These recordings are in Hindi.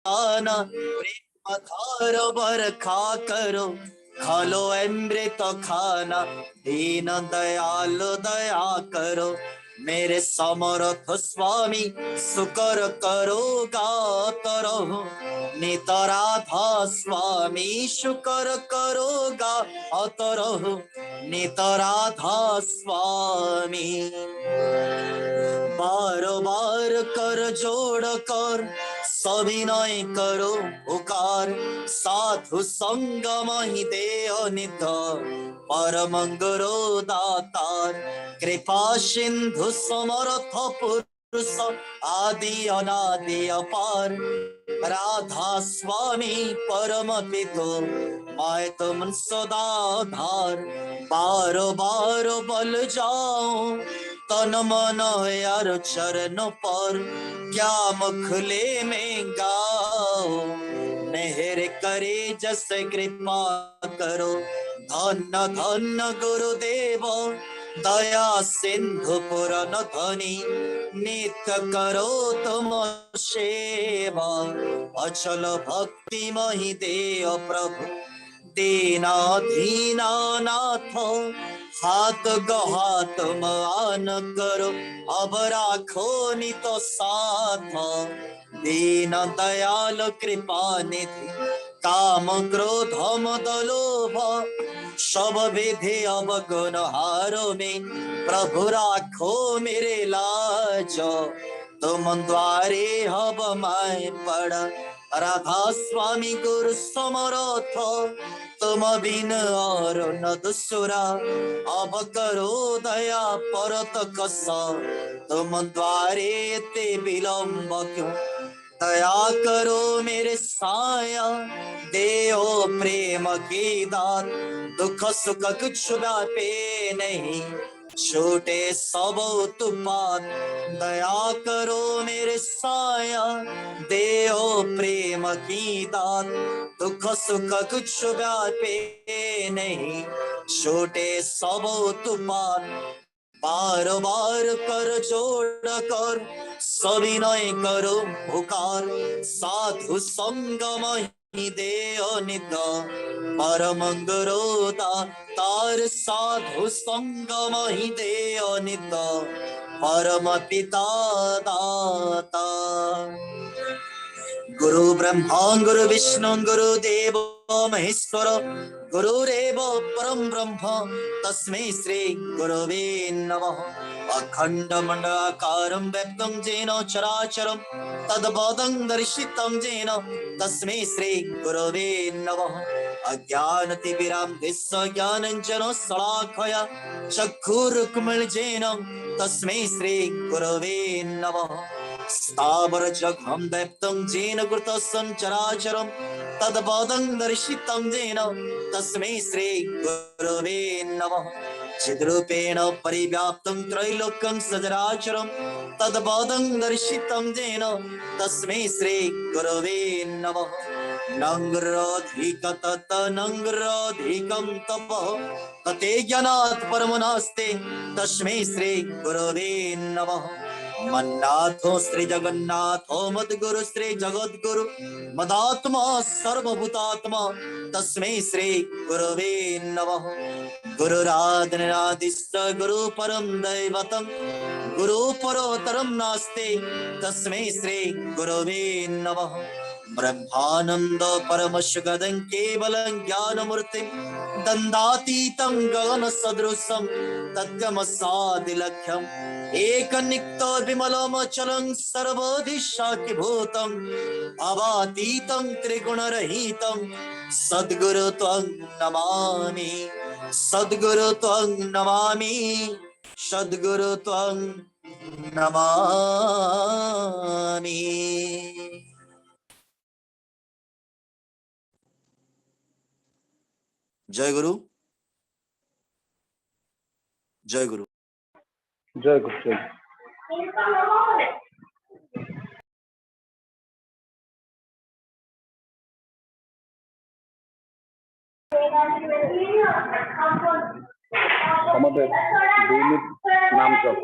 खाना प्रेम धार बरखा करो खालो अमृत खाना दीन दयाल दया करो मेरे समर्थ स्वामी सुकर करो गात रहो नित राधा स्वामी शुकर करो गात रहो नित राधा स्वामी बार बार कर जोड़ कर सविनय करो पुकार साधु संगम ही देह निध परमंगरो दातार कृपा सिंधु समर्थ पुरुष आदि अनादि अपार राधा स्वामी परम पितो मैं तुम सदा धार बार बार बल जाओ तन मन यार चरण पर क्या मुखले में गाओ मेहर करे जस कृपा करो धन धन गुरुदेव दया सिंधु पुरन धनी नित्य करो तुम सेवा अचल भक्ति मही देव प्रभु दीना नाथ हाथ गहात मान करो अब राखो नित साथ दीन दयाल कृपा निधि काम क्रोध मद लोभ सब विधि अवगुण हारो में प्रभु राखो मेरे लाज तुम द्वारे हब मैं पड़ा राधा स्वामी गुरु समर्थ तुम बिन और न दूसरा अब करो दया परत कस तुम द्वारे ते विलंब क्यों दया करो मेरे साया देओ प्रेम की दात दुख सुख कुछ व्यापे नहीं छोटे सब तुपात दया करो मेरे साया देओ प्रेम की दात दुख सुख कुछ व्यापे नहीं छोटे सब तुपात बार बार कर जोड़ कर सविनय करो पुकार साधु संगम ही देओ नित परमंगरो तार साधु संगम ही देओ नित परम पिता दाता गुरु ब्रह्मा गुरु विष्णु गुरु देव महेश्वर गुरुरेव परम ब्रह्म तस्मै श्री गुरवे नमः अखंड मंडलाकारं व्याप्तं येन चराचरं तद्पदं दर्शितं येन तस्मै श्री गुरवे नमः अज्ञानतिमिरान्धस्य ज्ञानाञ्जनं शलाकया चक्षुरुन्मीलितं येन तस्मै श्री गुरवे नमः स्थावर जगं दैप्तं येन कृतं चराचरं तद्पदं दर्शितं येन तस्मै श्री गुरवे नमः चिद्रूपेण परिव्याप्तं त्रैलोक्यं सचराचरं तद्पदं दर्शितं येन तस्मै श्री गुरवे नमः नंग्राधिक तत नंग्राधिकं तपः तते ज्ञानात् परमो नास्ति तस्मै श्री गुरवे नमः मन्नाथो श्री जगन्नाथो मद्गुरु श्री जगद्गुरु मदात्मा सर्वभूतात्मा तस्मै श्री गुरवे नमः गुरुराधनादिश्च गुरु परम दैवतं गुरु परोतरं नास्ति तस्मै श्री गुरवे नमः ब्रह्मानंद परमशुगदं केवलं ज्ञानमूर्तिं दन्दातीतं गगन सदृशं तद्गमसादिलक्ष्यम् एकनिक्तो विमलमचलं सर्वधिशाखिभूतं अवातीतं त्रिगुणरहितं सद्गुरु त्वं नमामि सद्गुरु त्वं नमामि सद्गुरु त्वं नमामि। जय गुरु जय गुरु जय गुरु जय আমাদের দৈনিক নাম জপ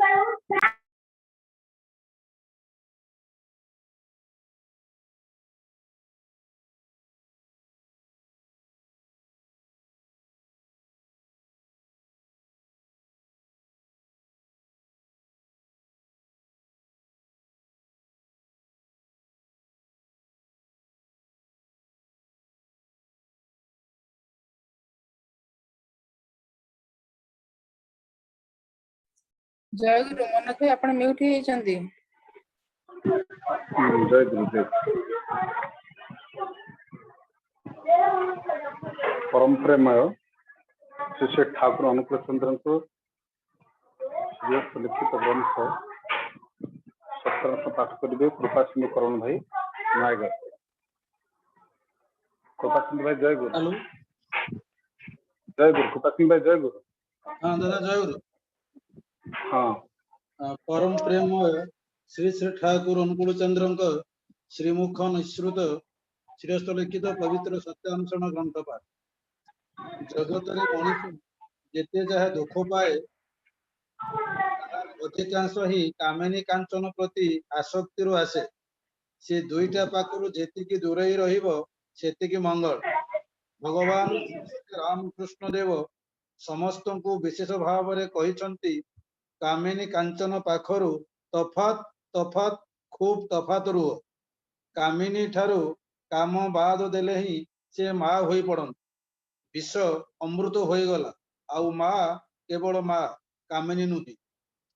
ଜୟଗୁରୁ ମନୋଜ ଭାଇ ଆପଣ ମ୍ୟୁଟ୍ ହେଇଛନ୍ତି। ଜୟ ଗୁରୁ ଜୟ परम प्रेमय श्री श्री ठाकुर अनुकूल चंद्र लिखित ग्रंथ सत्रह पाठ करेंगे कृपा सिंधु करण भाई नायगढ़। कृपा सिंधु भाई जय गुरु। हेलो जय गुरु कृपा सिंह भाई जय गुरु। हाँ दादा जय गुरु। हाँ परम प्रेम श्री श्री ठाकुर अनुकूल चंद्र श्रीमुख निश्रुत श्रेष्ठ लिखित पवित्र सत्यानुसरण ग्रंथ पाठ। जगत रे मनुष्य जेते जहा दुख पाए अधिकांश ही कामिनी कांचन प्रति आसक्ति आसे। से दुईटा पाखरु जेतिकी दूरेई रहिबो सेतिकी मंगल। भगवान रामकृष्ण देव समस्त को विशेष भाव में कहिसंती कामिनी कांचन पाखरु तफात तफात खूब तफात रुह। कामिनी ठारू काम बाद देले ही से माँ होई पड़न। विष अमृत होई गला आउ माँ केवल माँ कामिनी नुदी।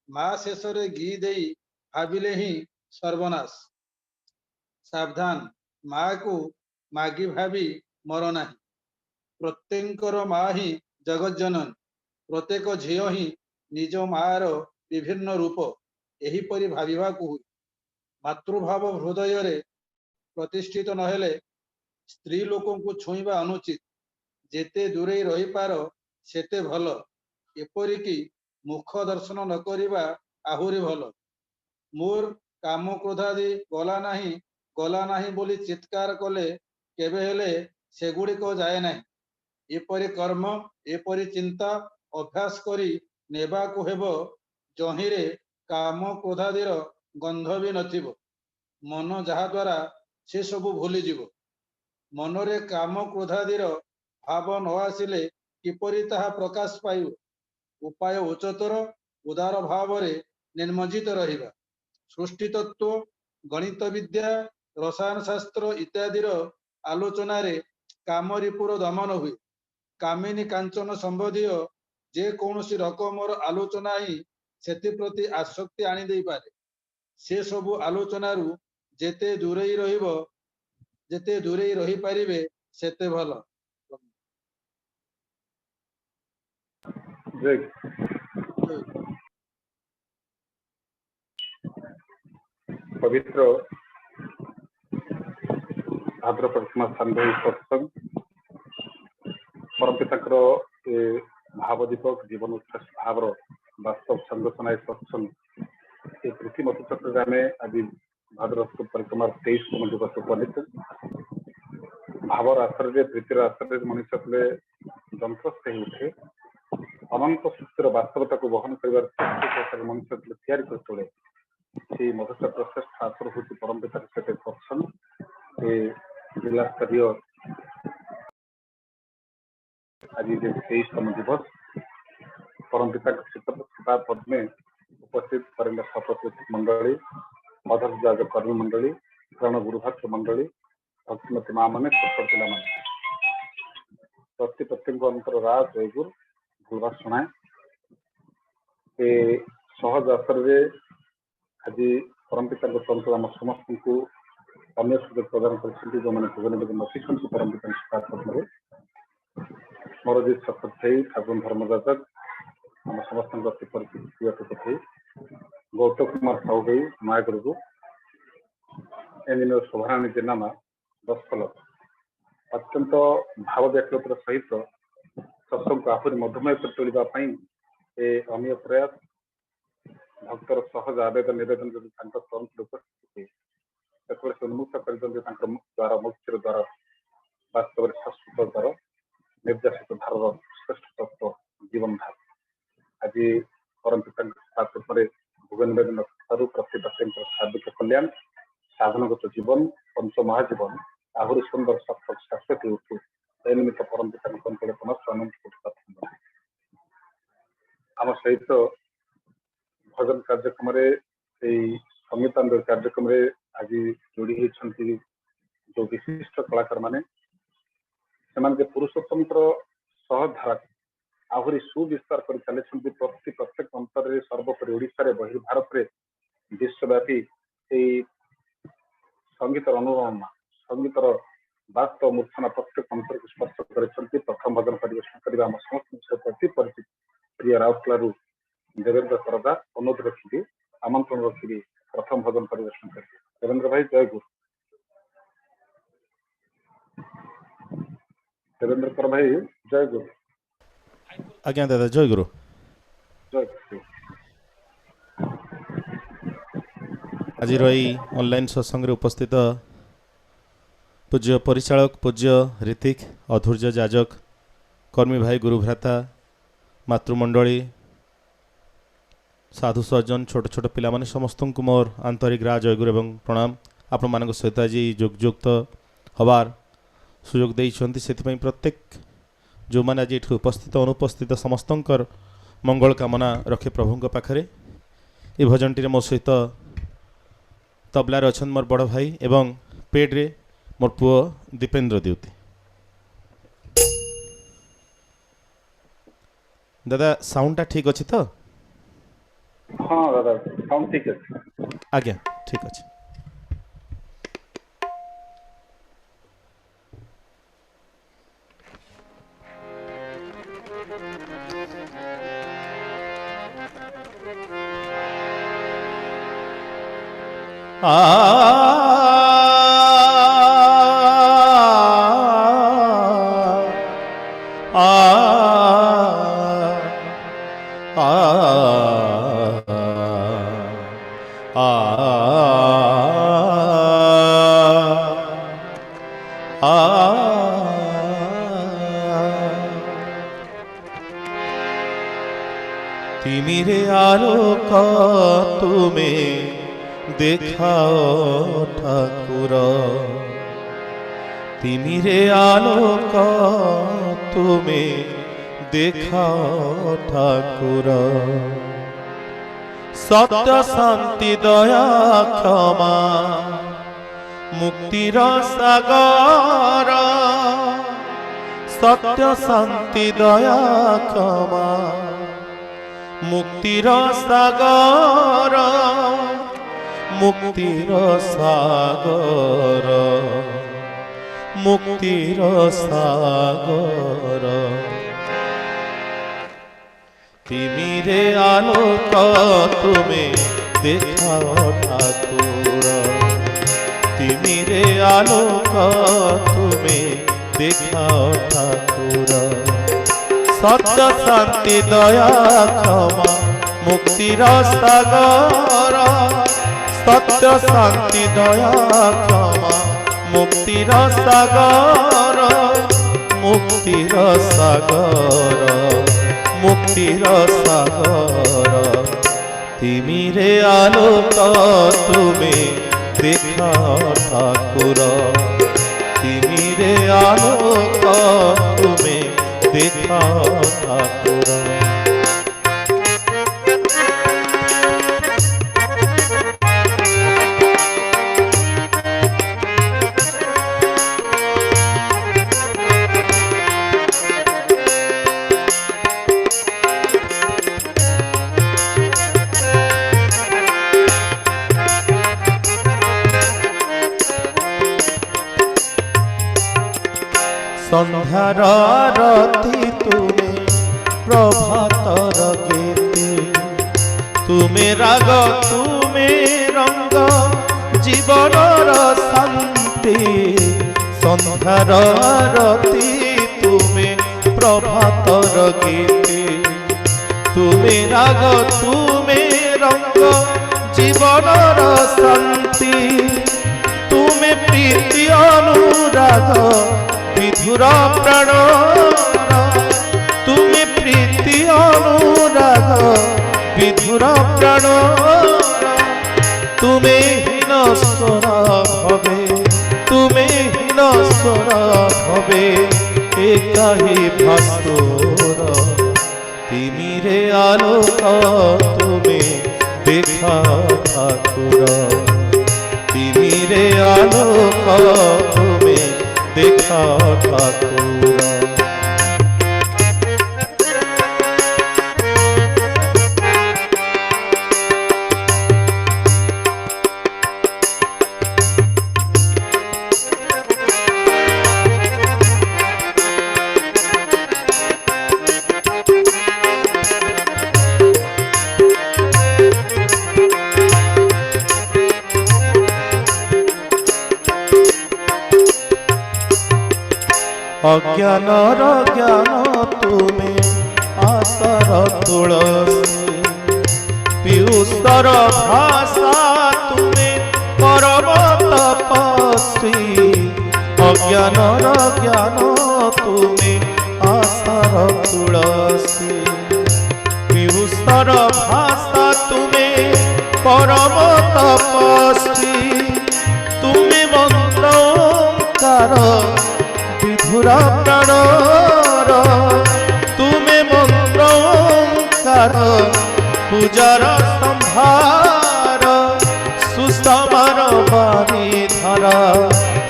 माँ शेष रे घी देई भाविले ही सर्वनाश। सावधान माँ को मागी भावी मर नाही। प्रत्येकर माँ ही जगत जनन। प्रत्येक झील ही निज मार विभिन्न रूप एहीपरि भाविबा को हुई। मातृभाव हृदय रे प्रतिष्ठित नहेले स्त्री लोकों को छुईबा अनुचित। जेते दूरे रही पार सेते भल। एपरिकी मुख दर्शन न करिबा आहुरी भल। मोर काम क्रोधादि गला नाही बोली चित्कार कले केबे हेले सेगुड़िक जाए नाही। एपरि कर्म एपरि चिंता अभ्यास करी नेबा को हेबो जहिरे काम क्रोधादिर गंध भी नथिबो। मन जहा द्वारा से सबु भूली जीवो। मनरे काम क्रोधादिर भाव न आसिले किपरि ताहा प्रकाश पाइबो। उपाय उच्चतर उदार भाव रे निर्मजित रहिबा। सृष्टि तत्व गणित विद्या रसायन शास्त्र इत्यादिर आलोचना रे काम रिपुर दमन हुए। कामिनी कांचन संबंधी जे कौनसी रकमर आलोचना ही सेति प्रति आसक्ति आनी देई पारे। से सबु आलोचनारू जेते दूरेई रहिबो जेते दूरेई रही पारिबे सेते भल। जय पवित्र भाद्रपद मास सत्संग परम पिताकर भाव दीपक जीवन उत्साह भाव वास्तव संगठन सत्संग ये कृषि मत चक्र में आज भाद्रपद परिक्रमा 23 दिवस उपनीत भावर आश्रय प्रीतिर आश्रय मनुष्य जंत्रस्थ हो उठे अनंत शक्तिर वास्तवता को बहन कर मनुष्य तैयारी कर तोड़े से मधुचक्र श्रेष्ठ आश्रय हूँ परम पिता सत्संग जिला स्तरीय आज 23तम दिवस परम पिता कृपा पद्मे उपस्थित करेंगे सपति मंडली अध्यक्ष कर्मी मंडली प्रण गुरुभात्र मंडली भक्तिमती माँ मैंने छोट पिला प्रत्येक अंतर राज जयगुर भूलवा शुणाए सहज आश्रय आज परम पिता आम समस्त को अन्य सुযোগ प्रदान कर जो मैंने भोग निवेदन रखी परम पिता पद्म मोर जी सत्य ठाकुर धर्मदास आम समस्त परिचय गौतम कुमार साहू भाई नयगढ़ को एन शोभाराणी जेनामा 10 फलक अत्यंत भाव व्याकुलतार सहित सत्संग को आहरी मधुमय कर तोड़ापी अमीय प्रयास भक्तर सहज आवेदन निवेदन जब उपस्थित से उन्मुक्त कर द्वारा मुक्तिर द्वारा वास्तव में शाश्वत द्वारा निर्देशित धार श्रेष्ठ तत्व जीवन धार आज परम पिता भोग निवेदन प्रति शारीरिक कल्याण साधनगत जीवन पंच महाजीवन आहरी सुंदर सार्थक शाश्वत उठू निमित्त परम पिता आम सहित भजन कार्यक्रम संगीतांग कार्यक्रम आज जोड़ी होती जो विशिष्ट कलाकार माने पुरुषोत्तम सहधारा ଆହୁରି ସୁବିସ୍ତାର କରି ଚାଲିଛନ୍ତି ପ୍ରତ୍ୟେକ ଅନ୍ତରରେ ସର୍ବୋପରି ଓଡ଼ିଶାରେ ବହିର୍ଭାରତରେ ବିଶ୍ୱବ୍ୟାପୀ ଏହି ସଙ୍ଗୀତର ଅନୁରମା ସଙ୍ଗୀତର ବାସ୍ତବ ମୂର୍ଚ୍ଛନା ପ୍ରତ୍ୟେକ ଅନ୍ତରକୁ ସ୍ପର୍ଶ କରିଛନ୍ତି। ପ୍ରଥମ ଭଜନ ପରିବେଷଣ କରିବା ଆମ ସମସ୍ତଙ୍କ ସହିତ ଅତି ପରିଚିତ ପ୍ରିୟ ରାଉରକେଲାରୁ ଦେବେନ୍ଦ୍ର କରଦା ଅନୁରୋଧ ରଖିବି ଆମନ୍ତ୍ରଣ ରଖିବି ପ୍ରଥମ ଭଜନ ପରିବେଷଣ କରିବେ। ଦେବେନ୍ଦ୍ର ଭାଇ ଜୟ ଗୁରୁ। ଦେବେନ୍ଦ୍ର କର ଭାଇ ଜୟ ଗୁରୁ। ଆଜ୍ଞା ଦାଦା ଜୟ ଗୁରୁ। ଜୟ ଗୁରୁ। ଆଜିର ଏହି ଅନଲାଇନ୍ ସତ୍ସଙ୍ଗରେ ଉପସ୍ଥିତ ପୂଜ୍ୟ ପରିଚାଳକ ପୂଜ୍ୟ ରୀତିକ ଅଧୂର୍ଯ୍ୟ ଯାଜକ କର୍ମୀ ଭାଇ ଗୁରୁଭ୍ରାତା ମାତୃମଣ୍ଡଳୀ ସାଧୁ ସଜ୍ଜନ ଛୋଟ ଛୋଟ ପିଲାମାନେ ସମସ୍ତଙ୍କୁ ମୋର ଆନ୍ତରିକ ରାଜ ଜୟଗୁରୁ ଏବଂ ପ୍ରଣାମ। ଆପଣମାନଙ୍କ ସହିତ ଆଜି ଯୋଗଯୁକ୍ତ ହେବାର ସୁଯୋଗ ଦେଇଛନ୍ତି ସେଥିପାଇଁ ପ୍ରତ୍ୟେକ ଯେଉଁମାନେ ଆଜି ଏଠି ଉପସ୍ଥିତ ଅନୁପସ୍ଥିତ ସମସ୍ତଙ୍କର ମଙ୍ଗଳ କାମନା ରଖେ ପ୍ରଭୁଙ୍କ ପାଖରେ। ଏ ଭଜନଟିରେ ମୋ ସହିତ ତବଲାରେ ଅଛନ୍ତି ମୋର ବଡ଼ ଭାଇ ଏବଂ ପେଡ଼ରେ ମୋର ପୁଅ ଦୀପେନ୍ଦ୍ର ଦେଉତି। ଦାଦା ସାଉଣ୍ଡଟା ଠିକ୍ ଅଛି ତ? ହଁ ଦାଦା ସାଉଣ୍ଡ ଠିକ୍ ଅଛି। ଆଜ୍ଞା ଠିକ୍ ଅଛି। তিমিরে আলোক তুমি দেখাও ঠাকুর, তিমিরে আলোক তুমি দেখাও ঠাকুর, সত্য শান্তি দয়া ক্ষমা মুক্তির সাগর, সত্য শান্তি দয়া ক্ষমা মুক্তির সাগর, মুক্তির সাগর, মুক্তির সাগর, তিমিরে আলোক তুমি দেখাও ঠাকুর, তিমিরে আলোক তুমি দেখাও ঠাকুর, সত্য শান্তি দয়া ক্ষমা মুক্তির সাগর, সত্য শান্তি দয়া ক্ষমা মুক্তির সাগর, মুক্তির সাগর, মুক্তির সাগর, তিমিরে আলোক তুমি দেখাও ঠাকুর, তিমিরে আলোক তুমি দেখাও ঠাকুর। সন্ধ্যার আরতি তুমি প্রভাতর গীতি, তুমি রাগ তুমি রঙ্গ জীবনর শান্তি, সন্ধ্যার আরতি তুমি প্রভাতর গীতি, তুমি রাগ তুমি রঙ্গ জীবনর শান্তি, তুমি প্রীতি অনুরাগ বিধুর প্রাণ, তুমি প্রীতি অনুরাগ বিধুর প্রাণ, তুমি হীনস্বর ভবে, তুমি হীনস্বর ভবে একাহি ভাস্কর, তিমিরে আলোক তুমি দেখাও ঠাকুর, তিমিরে আলোক তুমি দেখাও ঠাকুর। ଅଜ୍ଞାନର ଜ୍ଞାନ ତୁମେ ଆଶାର ତୁଳସୀ ପିୟୁଷର ଭାଷା ତୁମେ ପରମ ତପସ୍ୱୀ ଅଜ୍ଞାନର ଜ୍ଞାନ ତୁମେ ଆଶାର ତୁଳସୀ ପିୟୁଷର ଭାଷା ତୁମେ ପରମ ତପସ୍ୱୀ ତୁମେ ମନ୍ତ୍ର ଓଙ୍କାର ବିଧୁର ପ୍ରାଣର ତୁମେ ମନ୍ତ୍ର ଓଙ୍କାର ପୂଜାର ସମ୍ଭାର ସୁଷମାର ବାରିଧାର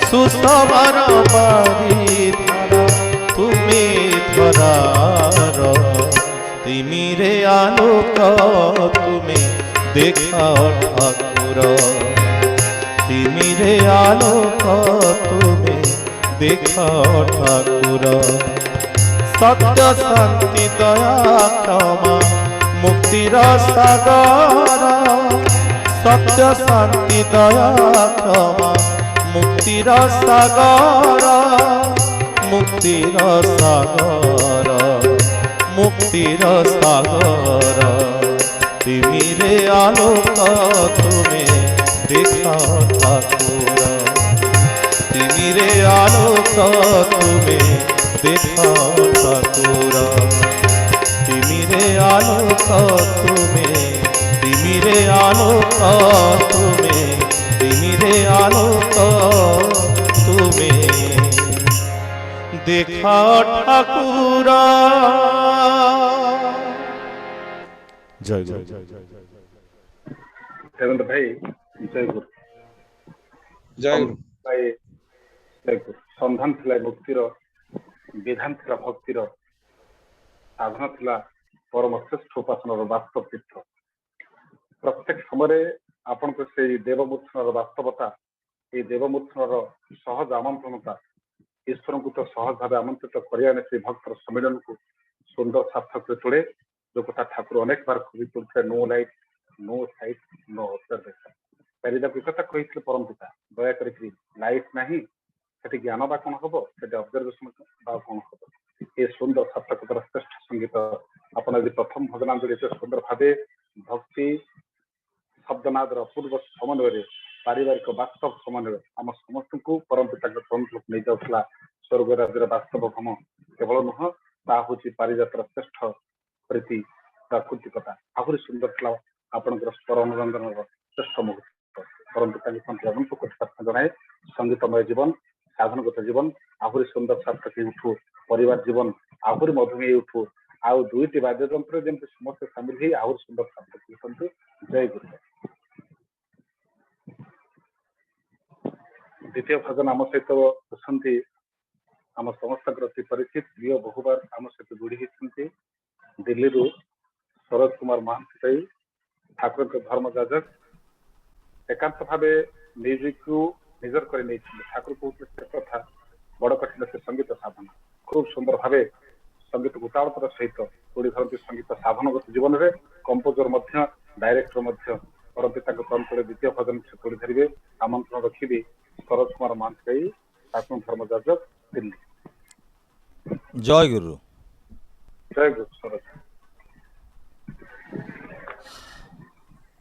ସୁଷମାର ବାରିଧାର ତୁମେ ଧରାର ତିମିରେ ଆଲୋକ ତୁମେ দেখাও ঠাকুর তিমিরে আলোক তুমি দেখাও ঠাকুর সত্য শান্তি দয়া ক্ষমা মুক্তির সাগর সত্য শান্তি দয়া ক্ষমা মুক্তির সাগর মুক্তির সাগর মুক্তির সাগর তিমিরে আলোক তুমি দেখাও ঠাকুর তিমিরে আলোক তুমি দেখাও ঠাকুর তিমিরে আলোক তুমি তিমিরে আলোক তুমি তিমিরে আলোক তুমি দেখাও ঠাকুর জয় জয় জয় জয় দেবেন্দ্র ভাই জয় গুরু ଜୟ ଗୁରୁ। ଭାଇ ଜୟ ଗୁରୁ। ସନ୍ଧାନ ଥିଲା ମୁକ୍ତିର, ବିଧାନ ଥିଲା ଭକ୍ତିର, ସାଧନ ଥିଲା ପରମ ଶ୍ରେଷ୍ଠ ଉପାସନାର ବାସ୍ତବ ତୀର୍ଥ। ପ୍ରତ୍ୟେକ ସମୟରେ ଆପଣଙ୍କ ସେଇ ଦେବମୂର୍ଚ୍ଛନର ବାସ୍ତବତା, ଏଇ ଦେବମୂର୍ଚ୍ଛନର ସହଜ ଆମନ୍ତ୍ରଣତା, ଈଶ୍ୱରଙ୍କୁ ତ ସହଜ ଭାବେ ଆମନ୍ତ୍ରିତ କରିବା ନେଇ ସେଇ ଭକ୍ତର ସମ୍ମିଳନୀକୁ ସୁନ୍ଦର ସାର୍ଥକ ତୋଳେ। ଯୋଉ କଥା ଠାକୁର ଅନେକ ବାର କହି କରୁଥିଲେ, no light no sight no observation. ପାରିଦାକୁ କଥା କହିଥିଲେ ପରମ ପିତା, ଦୟା କରିକି ଲାଇଟ୍ ନାହିଁ ସେଠି ଜ୍ଞାନ ବା କଣ ହବ, ସେଠି ଅବଜରଭେସନ ବା କଣ ହବ। ଏ ସୁନ୍ଦର ସାର୍ଥକତାର ଶ୍ରେଷ୍ଠ ସଙ୍ଗୀତ ଆପଣ ଯଦି ପ୍ରଥମ ଭଜନାଞ୍ଜଳି ଏତେ ସୁନ୍ଦର ଭାବେ ଭକ୍ତି ଶବ୍ଦନାଦର ଅପୂର୍ବ ସମନ୍ୱୟରେ ପାରିବାରିକ ବାସ୍ତବ ସମନ୍ୱୟ ଆମ ସମସ୍ତଙ୍କୁ ପରମ ପିତାଙ୍କ ତନ୍ତ୍ରକୁ ନେଇଯାଉଥିଲା। ସ୍ୱର୍ଗ ରାଜ୍ୟର ବାସ୍ତବ ଭ୍ରମ କେବଳ ନୁହଁ, ତାହା ହଉଛି ପାରିଜାତର ଶ୍ରେଷ୍ଠ ପ୍ରୀତି ପ୍ରାକୃତିକତା। ଆହୁରି ସୁନ୍ଦର ଥିଲା ଆପଣଙ୍କର ସ୍ୱର ଅନୁରଞ୍ଜନର ଶ୍ରେଷ୍ଠ ମୁହୂର୍ତ୍ତ। ପରମ ପିତାଙ୍କ ତନ୍ତ୍ର ଅନନ୍ତ କୋଟି ପ୍ରାର୍ଥନା ଜଣାଏ। ସଙ୍ଗୀତମୟ ଜୀବନ, ସାଧନଗତ ଜୀବନ ଆହୁରି ସୁନ୍ଦର ସାର୍ଥକ ଉଠୁ, ପରିବାର ଜୀବନ ଆହୁରି ମଧୁମେହ ଉଠୁ, ଆଉ ଦୁଇଟି ବାଦ୍ୟଯନ୍ତ୍ର ଯେମିତି ସମସ୍ତେ ସାମିଲ ହେଇ ଆହୁରି ସୁନ୍ଦର ସାର୍ଥକ ଉଠନ୍ତୁ। ଜୟ ଗୁରୁ। ଦ୍ୱିତୀୟ ଭଜନ ଆମ ସହିତ ଅଛନ୍ତି ଆମ ସମସ୍ତଙ୍କର ଅତି ପରିଚିତ ପ୍ରିୟ, ବହୁବାର ଆମ ସହିତ ଯୋଡ଼ି ହେଇଛନ୍ତି ଦିଲ୍ଲୀରୁ ସରୋଜ କୁମାର ମହାନ୍ତି ଭାଇ, ଠାକୁରଙ୍କ ଧର୍ମ ଯାଜକ। ଏକାନ୍ତ ଭାବେ ମ୍ୟୁଜିକକୁ ନିଜର କରି ନେଇଛନ୍ତି। ଠାକୁର କହୁଥିଲେ ସେ କଥା, ବଡ କଠିନ ସେ ସଙ୍ଗୀତ ସାଧନା। ଖୁବ ସୁନ୍ଦର ଭାବେ ସଙ୍ଗୀତକୁ ଉତାଳତାର ସହିତ ତୋଳି ଧରନ୍ତି ସଙ୍ଗୀତ ସାଧନଗତ ଜୀବନରେ। କମ୍ପୋଜର ମଧ୍ୟ, ଡାଇରେକ୍ଟର ମଧ୍ୟ ପରମ ପିତାଙ୍କ ତନ୍ତ୍ରରେ ଦ୍ୱିତୀୟ ଭଜନ ସେ ତୋଳି ଧରିବେ। ଆମନ୍ତ୍ରଣ ରଖିବି ସରୋଜ କୁମାର ମହାନ୍ତି ଭାଇ, ଠାକୁରଙ୍କ ଧର୍ମ ଯାଜକ, ଦିଲ୍ଲୀ। ଜୟ ଗୁରୁ। ଜୟ ଗୁରୁ। ସରୋଜ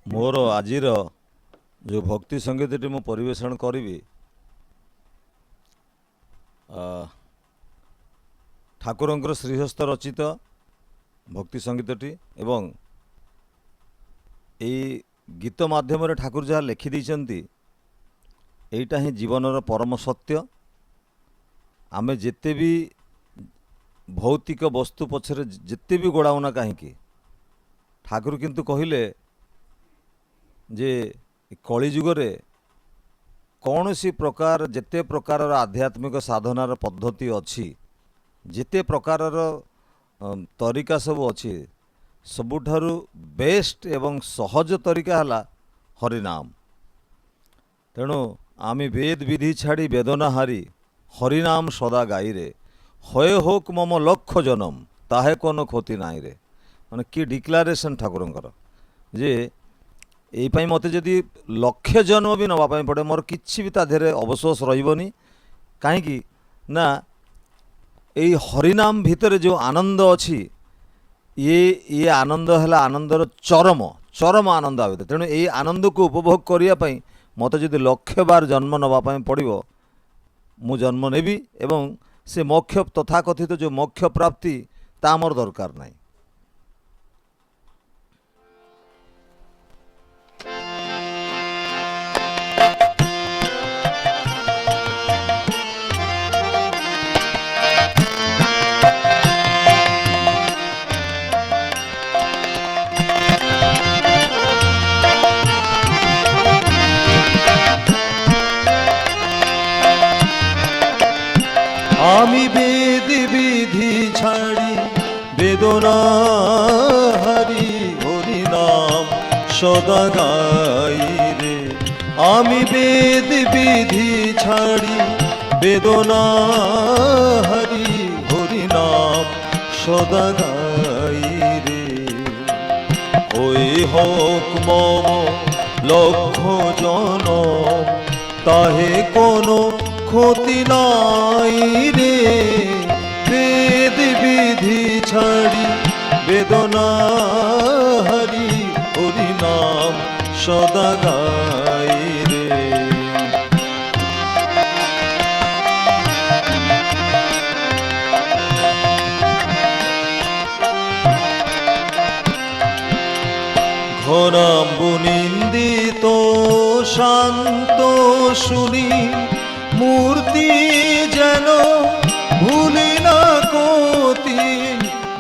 ମୋର ଆଜିର ଯେଉଁ ଭକ୍ତି ସଙ୍ଗୀତଟି ମୁଁ ପରିବେଷଣ କରିବି, ଠାକୁରଙ୍କର ଶ୍ରୀହସ୍ତ ରଚିତ ଭକ୍ତି ସଙ୍ଗୀତଟି, ଏବଂ ଏଇ ଗୀତ ମାଧ୍ୟମରେ ଠାକୁର ଯାହା ଲେଖିଦେଇଛନ୍ତି ଏଇଟା ହିଁ ଜୀବନର ପରମ ସତ୍ୟ। ଆମେ ଯେତେ ବି ଭୌତିକ ବସ୍ତୁ ପଛରେ ଯେତେ ବି ଗୋଡ଼ାଉନା କାହିଁକି, ଠାକୁର କିନ୍ତୁ କହିଲେ ଯେ କଳିଯୁଗରେ କୌଣସି ପ୍ରକାର ଯେତେ ପ୍ରକାରର ଆଧ୍ୟାତ୍ମିକ ସାଧନାର ପଦ୍ଧତି ଅଛି, ଯେତେ ପ୍ରକାରର ତରିକା ସବୁ ଅଛି, ସବୁଠାରୁ ବେଷ୍ଟ ଏବଂ ସହଜ ତରିକା ହେଲା ହରିନାମ। ତେଣୁ ଆମେ ବେଦ ବିଧି ଛାଡ଼ି ବେଦନା ହାରି ହରିନାମ ସଦା ଗାଇରେ, ହଏ ହୋକ ମମ ଲକ୍ଷ ଜନମ ତାহে কোনো ক্ষতি নাই রে। ମାନେ କି ଡିକ୍ଲାରେସନ୍ ଠାକୁରଙ୍କର, ଯେ ଏଇପାଇଁ ମୋତେ ଯଦି ଲକ୍ଷେ ଜନ୍ମ ବି ନେବା ପାଇଁ ପଡ଼େ ମୋର କିଛି ବି ତା ଦେହରେ ଅବଶୋଷ ରହିବନି। କାହିଁକି ନା এই হরিনাম ভিতরে যে আনন্দ অছি ইয়ে আনন্দ হেলা আনন্দর চরম চরম আনন্দ আবিত। তেণু এই আনন্দକୁ উপভোগ କରିବା ପାଇଁ ମୋତେ ଯଦି ଲକ୍ଷେ ବାର ଜନ୍ମ ନେବା ପାଇଁ ପଡ଼ିବ ମୁଁ ଜନ୍ମ ନେବି ଏବଂ ସେ ମୋକ୍ଷ ତଥାକଥିତ ଯେଉଁ ମୋକ୍ଷ ପ୍ରାପ୍ତି ତା ମୋର ଦରକାର ନାହିଁ। আমি বেদ বিধি ছাড়ি বেদনা হারি হরি নাম সদা গাই রে। আমি বেদ বিধি ছাড়ি বেদনা হারি হরি নাম সদা গাই রে। ওই হোক মম লক্ষ জনম তাহে কোনো ক্ষতি নাই রে। বেদ বিধি ছাড়ি বেদনা হরি হরি নাম সদা গাই রে। ঘনাম্বু নিন্দিত শান্ত শুনি মূর্তি যেন ভুলি না কতি।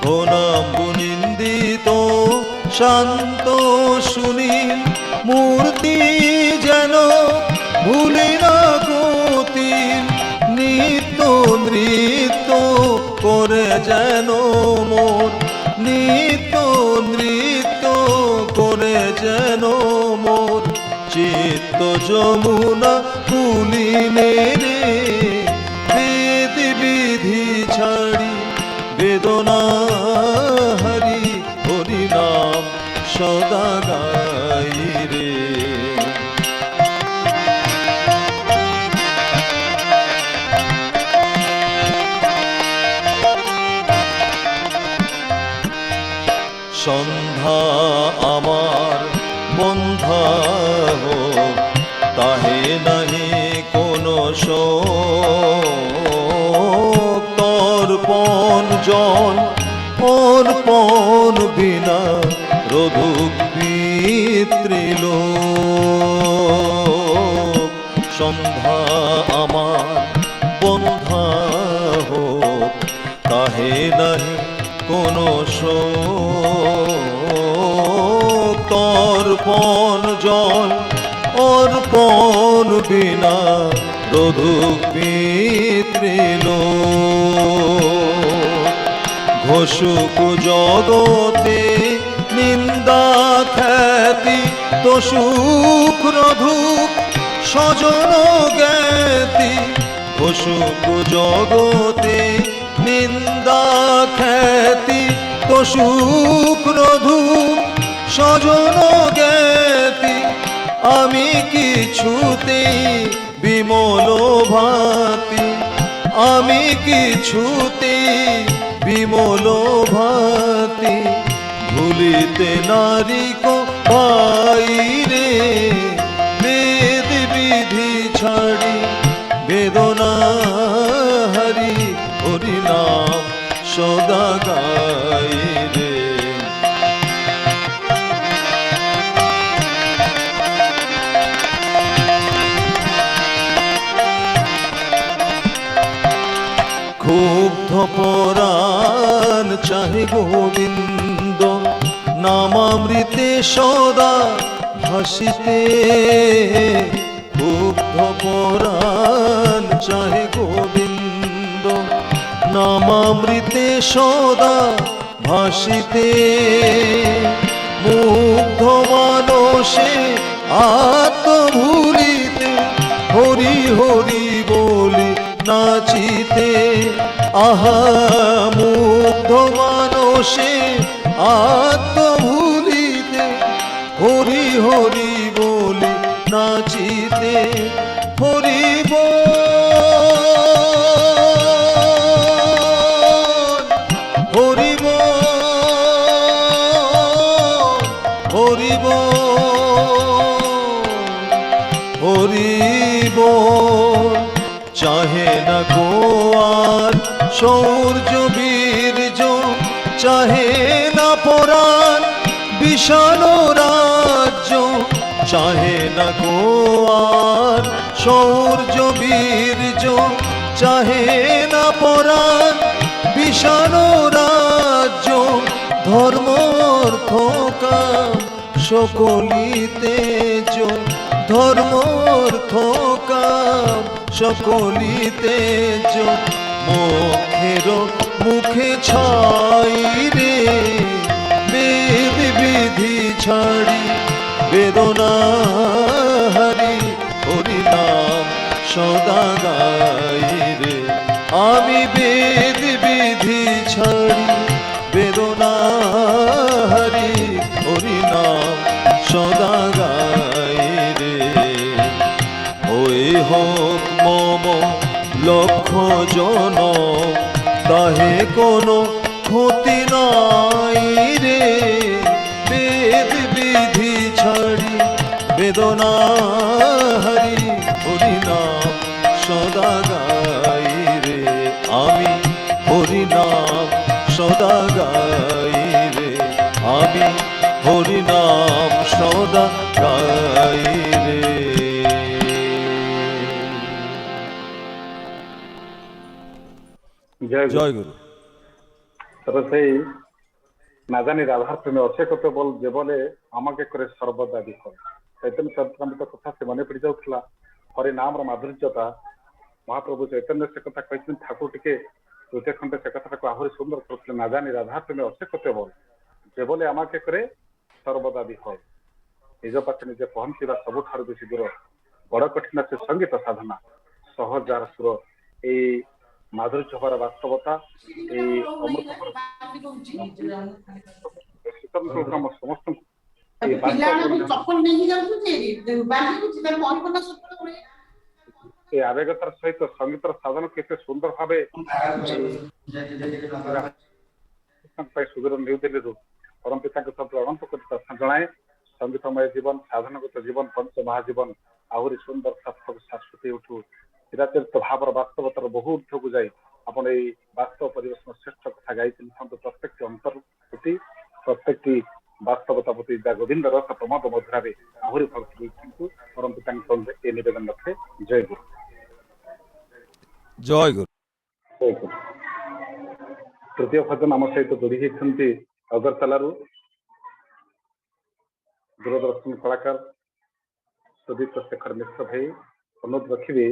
ঘনাম্বু নিন্দিত শান্ত শুনি মূর্তি যেন ভুলি না কতি। নিত্য নৃত্য করে যেন মোর নিত্য নৃত্য করে যেন মোর চিত্ত যমুনা কুলিনে রে। বেদ বিধি ছাড়ি বেদনা হরি হরি নাম সদা গাই রে। সন্ধ্যা আমার বন্ধা হো তাহে নাহি কোনো শোক। তর্পণ জল অর্পণ বিনা রঘুক পিতৃলোক। সন্ধ্যা আমার বন্ধা হোক তাহে নাহি কোনো শোক। তর্পণ জল অর্পণ বিনা রঘুক পিতৃলোক। ঘোষুক জগতে নিন্দা খ্যাতি তো সুখ রঘুক স্বজন জ্ঞাতি। ঘোষুক জগতে নিন্দা খ্যাতি তো সুখ রঘুক স্বজন জ্ঞাতি। আমি কিছুতে বিমল ভাতি আমি কিছুতে বিমল ভাতি। ভুলিতে নারিক বাইরে বেদ বিধি ছাড়ি বেদনা হরি হরি নাম সদা গাই রে। ক্ষুব্ধ পরাণ চাহে গোবিন্দ নামামৃতে সদা ভাসিতে। ক্ষুব্ধ পরাণ চাহে গোবিন্দ নামামৃতে সদা ভাসিতে। মুগ্ধ মানসে আত্মভুলিতে হরি হরি বলে নাচিতে। আহা মুগ্ধ মানসে আত্মভুলিতে হরি হরি বলে নাচিতে। হরি বল আর সৌর্য বীর্য চাহে না পরাণ বিশাল রাজ্য চাহে না গো আর সৌর্য বীর্য চাহে না পরাণ বিশাল রাজ্য ধর্ম অর্থ কাম সকলিতে ধর্ম অর্থ কাম সকলিতে মুখের মুখে ছাই রে বেদ বিধি ছাড়ি বেদনা হরি হরি নাম সদা গাই রে আমি বেদ বিধি ছাড়ি বেদনা হরি হরি নাম সদা গাই রে ওই হোক মম লক্ষ জন তাহে কোনো ক্ষতি নাই রে বেদ বিধি ছাড়ি বেদনা হরি হরি নাম সদা গাই রে আমি হরি নাম সদা গাই রে আমি হরি নাম সদা গাই রে জয় গুরু। জয় গুরু তবে সেই না জানি রাধার প্রেমে অছে কত বল যে বলে আমাকে করে সর্বদা বিফল চৈতন্য চরিতাମୃତ କଥା ସେ ମନେ ପଡିଯାଉଥିଲା ହରି ନାମର ମାଧୁର୍ଯ୍ୟତା ମହାପ୍ରଭୁ ଚୈତନ୍ୟ ସେ କଥା କହିଛନ୍ତି ଠାକୁର ଟିକେ ତୃତୀୟ ଖଣ୍ଡ ସେ କଥାଟାକୁ ଆହୁରି ସୁନ୍ଦର କରୁଥିଲେ ନା ଜାନି ରାଧା ପ୍ରେମେ ଅଛେ କତ ବଲ ଯେ ବୋଲେ আমাকে করে ସର୍ବଦା ବିଫଳ ନିଜ ପାଖେ ନିଜେ ପହଞ୍ଚିବା ସବୁଠାରୁ ବେଶୀ ଦୂର ବଡ କଠିନ ସେ ସଙ୍ଗୀତ ସାଧନା ସହଜାର ସୁର ଏଇ ମାଧୁର୍ଯ୍ୟ ହବାର ବାସ୍ତବତା ଏଇ ଅମୃତ ଆମ ସମସ୍ତଙ୍କୁ ଏଇ এই আবেগতার সহিত সঙ্গীতর সাধনକୁ କେତେ ସୁନ୍ଦର ଭାବେ ସୁଦୂର ନ୍ୟୁ ଦିଲ୍ଲୀରୁ ପରମ ପିତାଙ୍କ ସହିତ ଅନନ୍ତ କୋଟି ପ୍ରାର୍ଥନା ଜଣାଏ ସଙ୍ଗୀତମୟ ଜୀବନ ସାଧନଗତ ଜୀବନ ପଞ୍ଚ ମହାଜୀବନ ଆହୁରି ସୁନ୍ଦର ସାର୍ଥକ ଶାଶ୍ୱତୀ ଉଠୁ ଚିରାଚରିତ ଭାବର ବାସ୍ତବତାର ବହୁ ଉର୍ଦ୍ଧ୍ୱକୁ ଯାଇ ଆପଣ ଏଇ ବାସ୍ତବ ପରିବେଶନ ଶ୍ରେଷ୍ଠ କଥା ଗାଇଛନ୍ତି ପ୍ରତ୍ୟେକଟି ଅନ୍ତର୍ଭୁକ୍ତି ପ୍ରତ୍ୟେକଟି ବାସ୍ତବତା ପ୍ରତି ଗୋବିନ୍ଦ ରସ ପ୍ରମୋଦ ମଧୁରାରେ ଆହୁରି ଭକ୍ତି ଦେଇଛନ୍ତି ପରମ ପିତାଙ୍କ ଏ ନିବେଦନ ରଖେ ଜୟ ଗୁରୁ ଜୟ ଗୁରୁ ଜୟ ଗୁରୁ। ତୃତୀୟ ଭଜନ ଆମ ସହିତ ଯୋଡ଼ି ହୋଇଛନ୍ତି ଅଗରତାଲାରୁ ଦୂରଦର୍ଶନ କଳାକାର ସୁଦୀପ୍ତ ଶେଖର ମିଶ୍ର ଭାଇ ଅନୁରୋଧ ରଖିବେ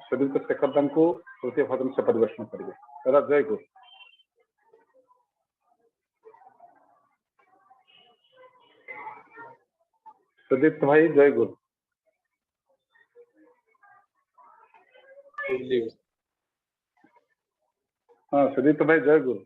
ସୁଦୀପ୍ତ ଶେଖର ତାଙ୍କୁ ତୃତୀୟ ଭଜନ ସେ ପରିବେଷଣ କରିବେ ଦାଦା ଜୟ ଗୁରୁ। ସୁଦୀପ୍ତ ଭାଇ ଜୟ ଗୁରୁ। ହଁ ସୁଦୀପ୍ତ ଭାଇ ଜୟ ଗୁରୁ।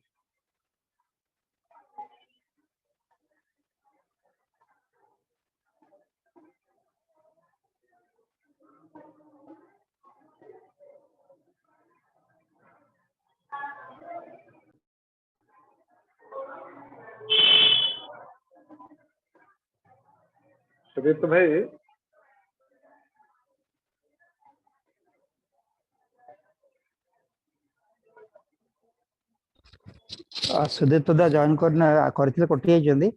सुदीप्त भाई ସୁଦୀପ୍ତ ଦା ଜଏନ୍ କରିଥିଲେ କଟି ଯାଇଛନ୍ତି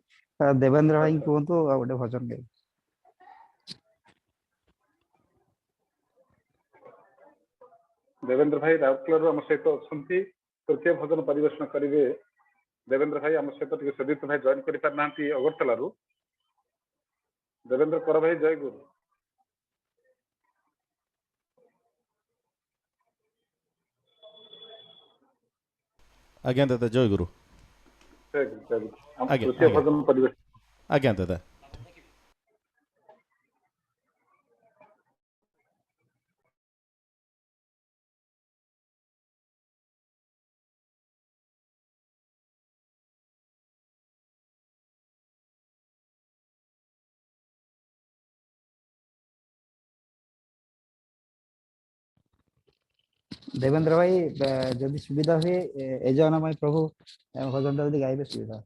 ଦେବେନ୍ଦ୍ର ଭାଇ କୁହନ୍ତୁ ଆଉ ଗୋଟେ ଭଜନ ଗାଇବେ। देवेंद्र भाई राउरकेला आम सहित अच्छा तृतीय भजन परिवेषण करेंगे देवेंद्र भाई आम सहित सुदीप्त भाई जॉइन कर पार ना अगरतला देवेंद्र कर भाई जय गुरु। आज्ञा दादा जय गुरु। जय गुरु जय गुरु। आज्ञा तृतीय भजन परिवेषण आज्ञा दादा। देवेंद्र भाई जदि सुविधा हुए ए जन प्रभु भजन जदि गाइबे सुविधा।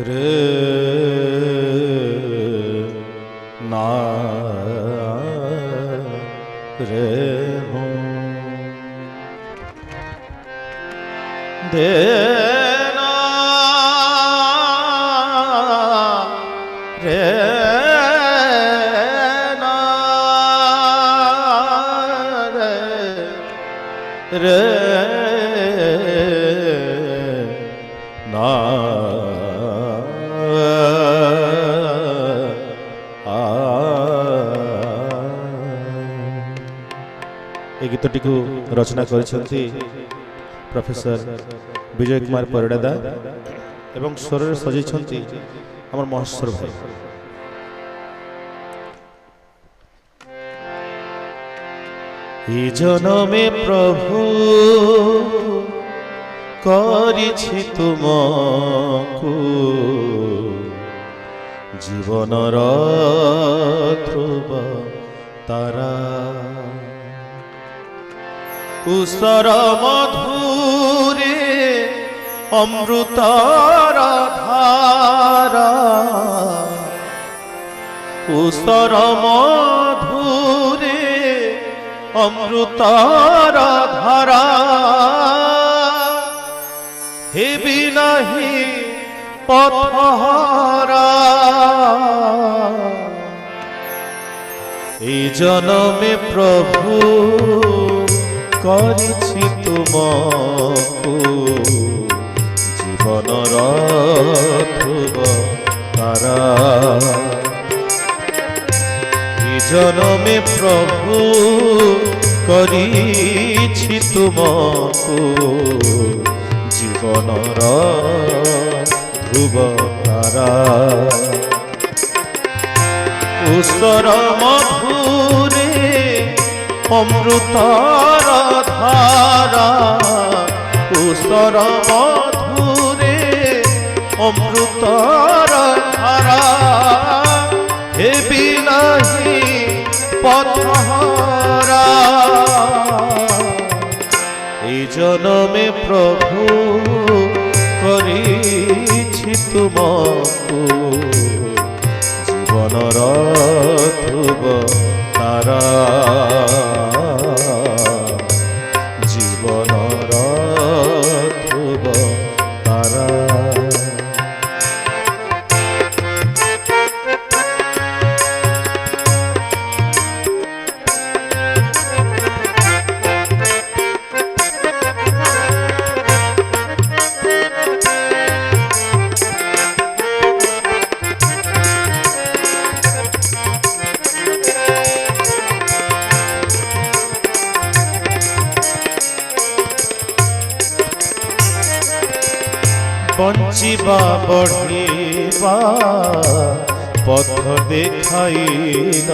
রে না রে হো দে না রে না রে না এই গীতটিକୁ রচনা କରିଛନ୍ତି প্রফেসর বিজয় কুমার ପରିଡ଼ା এবং ସ୍ୱରରେ ସଜେଇଛନ୍ତି ଆମର ମହେଶ୍ୱର ଭାଇ। এই জনমে প্রভু করিছি তুমকু জীবনর ধ্রুব তারা উসর মধুরে অমৃতর ধারা উসর মধুরে অমৃতর ধারা হেবি নাহি পথহারা এই জনমে প্রভু করিছি তুমকু জীবনর ধ্রুব তারা এই জনমে প্রভু করিছি তুমকু জীবনর ধ্রুব তারা উসর মধুরে অমৃতর ধারা উসর মধুরে অমৃতর ধারা হেবি নাহি পথহারা এই জনমে প্রভু করিছি তুমকু জীবনর ধ্রুব তারা জীবনর ধ্রুব তারা বঞ্চিবা বঢ়িবা পথ দেখাইল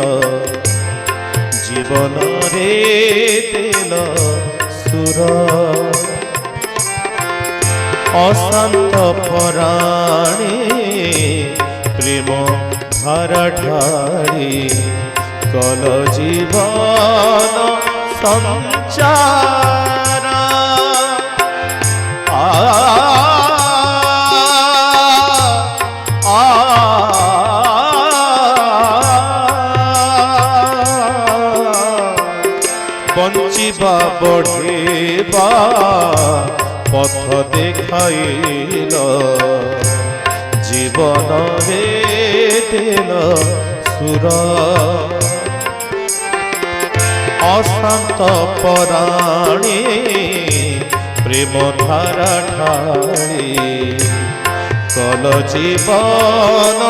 জীবনরে তেল সুর অশান্ত পরাণে প্রেম ধারা ঢালি কল জীবন সঞ্চার বঞ্চিবা বঢ়িবা পথ দেখাইল জীবনরে তেল সুর অশান্ত পরাণে প্রেম ধারা ঢালি কল জীবন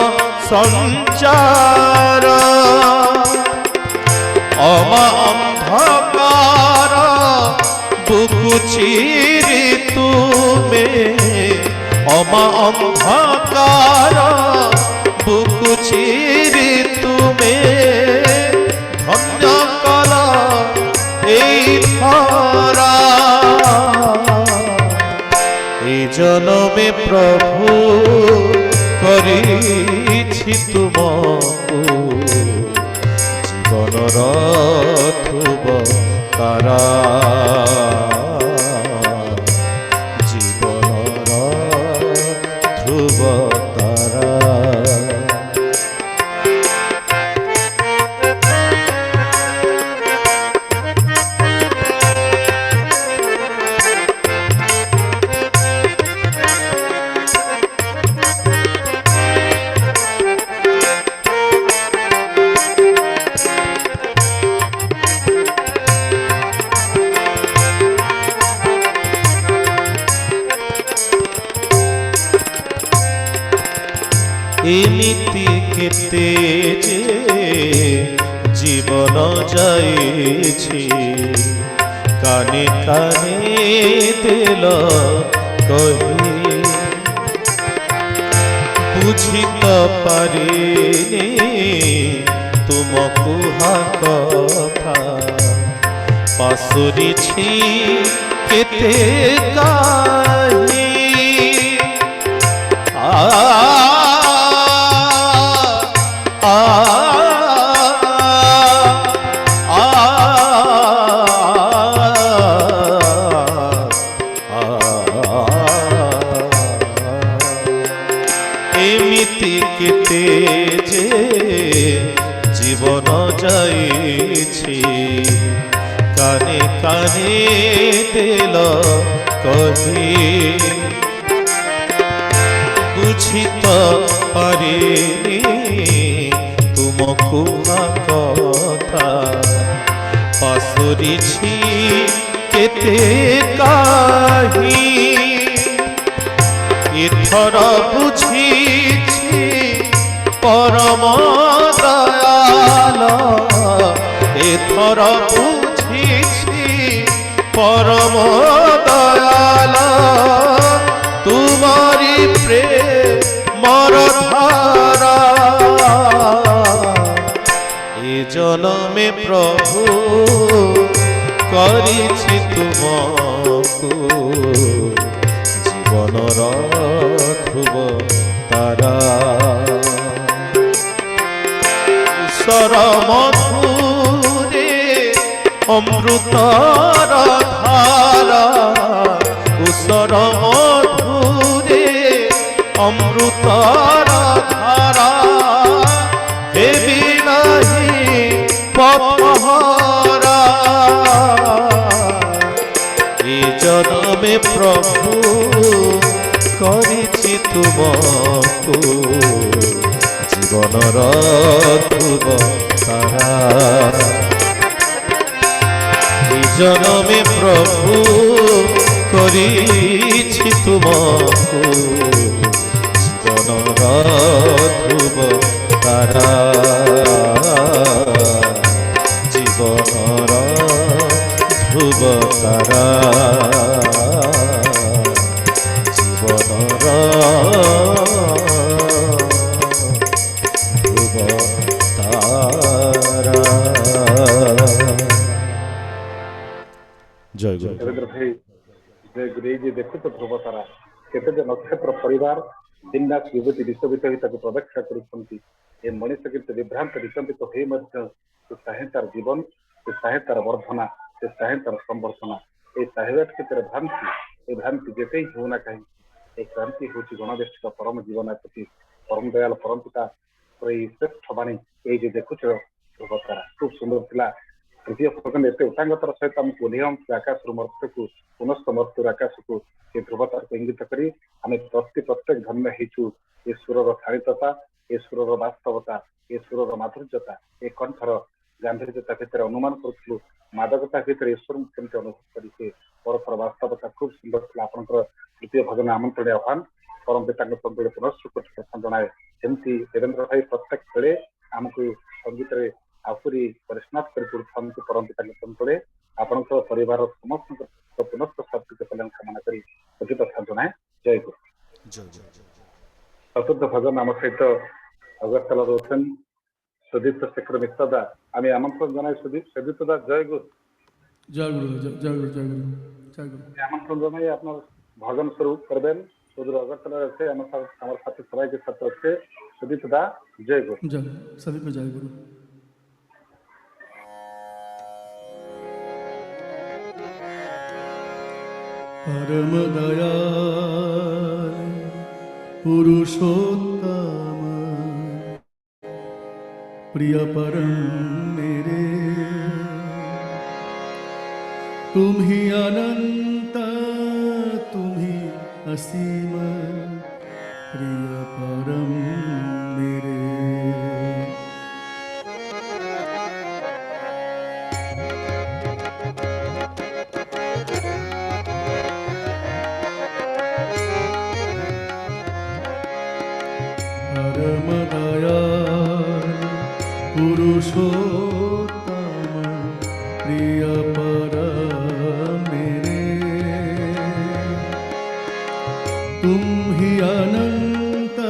সঞ্চার অমা অন্ধকার বুকু চিরি তুমে অমা অন্ধকার বুকু চিরি তুমে ধন্য কল এই ধরা এই জনমে প্রভু করিছি তুমকু জীবনর ধ্রুব তারা জীবনর ধ্রুব তারা। ଏମିତି କେତେ ଯେ ଜୀବନ ଯାଇଛି କାନେ କାନେ ଦେଲ କହି ବୁଝି ତ ପାରିନି ତୁମକୁ କଥା ପାଶୋରିଛି କେତେ କାହି ଏମିତି କେତେ ଯେ ଜୀବନ ଯାଇଛି କାନେ କାନେ ଦେଲ କହି ବୁଝି ତ ପାରିନି ତୁମକୁ କଥା ପାଶୋରିଛି କେତେ କାହି ଏଥର ବୁଝିଛି ପରମ ଦୟାଲ ଏଥର ବୁଝିଛି ପରମ ଦୟାଲ ତୁମରି ପ୍ରେମର ଧାରା ଏ ଜନମେ ପ୍ରଭୁ କରିଛି ତୁମକୁ জীবনর ধ্রুব তারা ঈশ্বর মধুরে অমৃতর ধারা ঈশ্বর মধুরে অমৃতর ধারা হেবি নাহি পথহরা এ জনমে প্রভু করিছি তুমকু জীবনর ধ্রুব তারা এ জনমে প্রভু করিছি তুমকু জীবনর ধ্রুব তারা জীবনর ধ্রুব তারা জীবনর ধ্রুব তারা জয় গুরু देवेंद्र भाई जय गुरु जी देखु तो ध्रुव तारा केते जे नक्षत्र परिवार दिनरात युवती विश्ववित प्रदक्षा करुछंती ए मनुष्य किंतु विभ्रांत विचंबित होई मध्य से चाहे तार जीवन से चाहे तार वर्धना से चाहे तार संवर्धना ए चाहेबाट क्षेत्र भ्रांति ए भ्रांति जेते ही होना कहीं ए क्रांति होची गणवेष्टिक परम जीवनापति परम दयाल परम पिता श्रेष्ठ बाणी ये जे देखुछ ध्रुव तारा खूब सुंदर थिला तृतीय प्रकंड एते उतांगतर सहित हमको नियम आकाश मर्त्य को पुनस्त मर्त्युर आकाश को ये ध्रुव तार को इंगित करी आम प्रत्येक धन्य हेचु ईश्वर शाणितता ईश्वर वास्तवता ईश्वर माधुर्यता ए कंठर गांधीर्यता भितर अनुमान करूँ मादकता भितर ईश्वर केमती अनुभव करें परस्पर वास्तवता खूब सुंदर थी आपंकर तृतीय भजन आमंत्रण आह्वान परम पिता पुनश्च जनाए जमी देवेंद्र भाई प्रत्येक बेले आमको संगीत आहुरी परिस्नात कर परम पिता तले आपण परिवार समस्त पुनश्च सात्विक कल्याण कामना कर कृतज्ञता जनाए जय गुरु चतुर्थ भजन आम सहित अगरतला रोशन सुदीप्त शेखर मित्रदा आम आमंत्रण जनाए सुदीप्तदा जय गुरु जय गुरु जय गुरु जय गुरु जय गुरु आमंत्रण जनाए আপনার भजन शुरू करबेन सुदूर अगरतला আছে আমার সাথে সবাইকে সাথে আছে সুদীপ্তদা जय गुरु जय सभी को जय गुरु परम दयाल पुरुषोत्तम प्रिय परम मेरे तुम ही अनंत तुम ही असीम प्रिय परम मेरे परम दयाल पुरुषोत्तम प्रिय परम मेरे तुम ही अनंत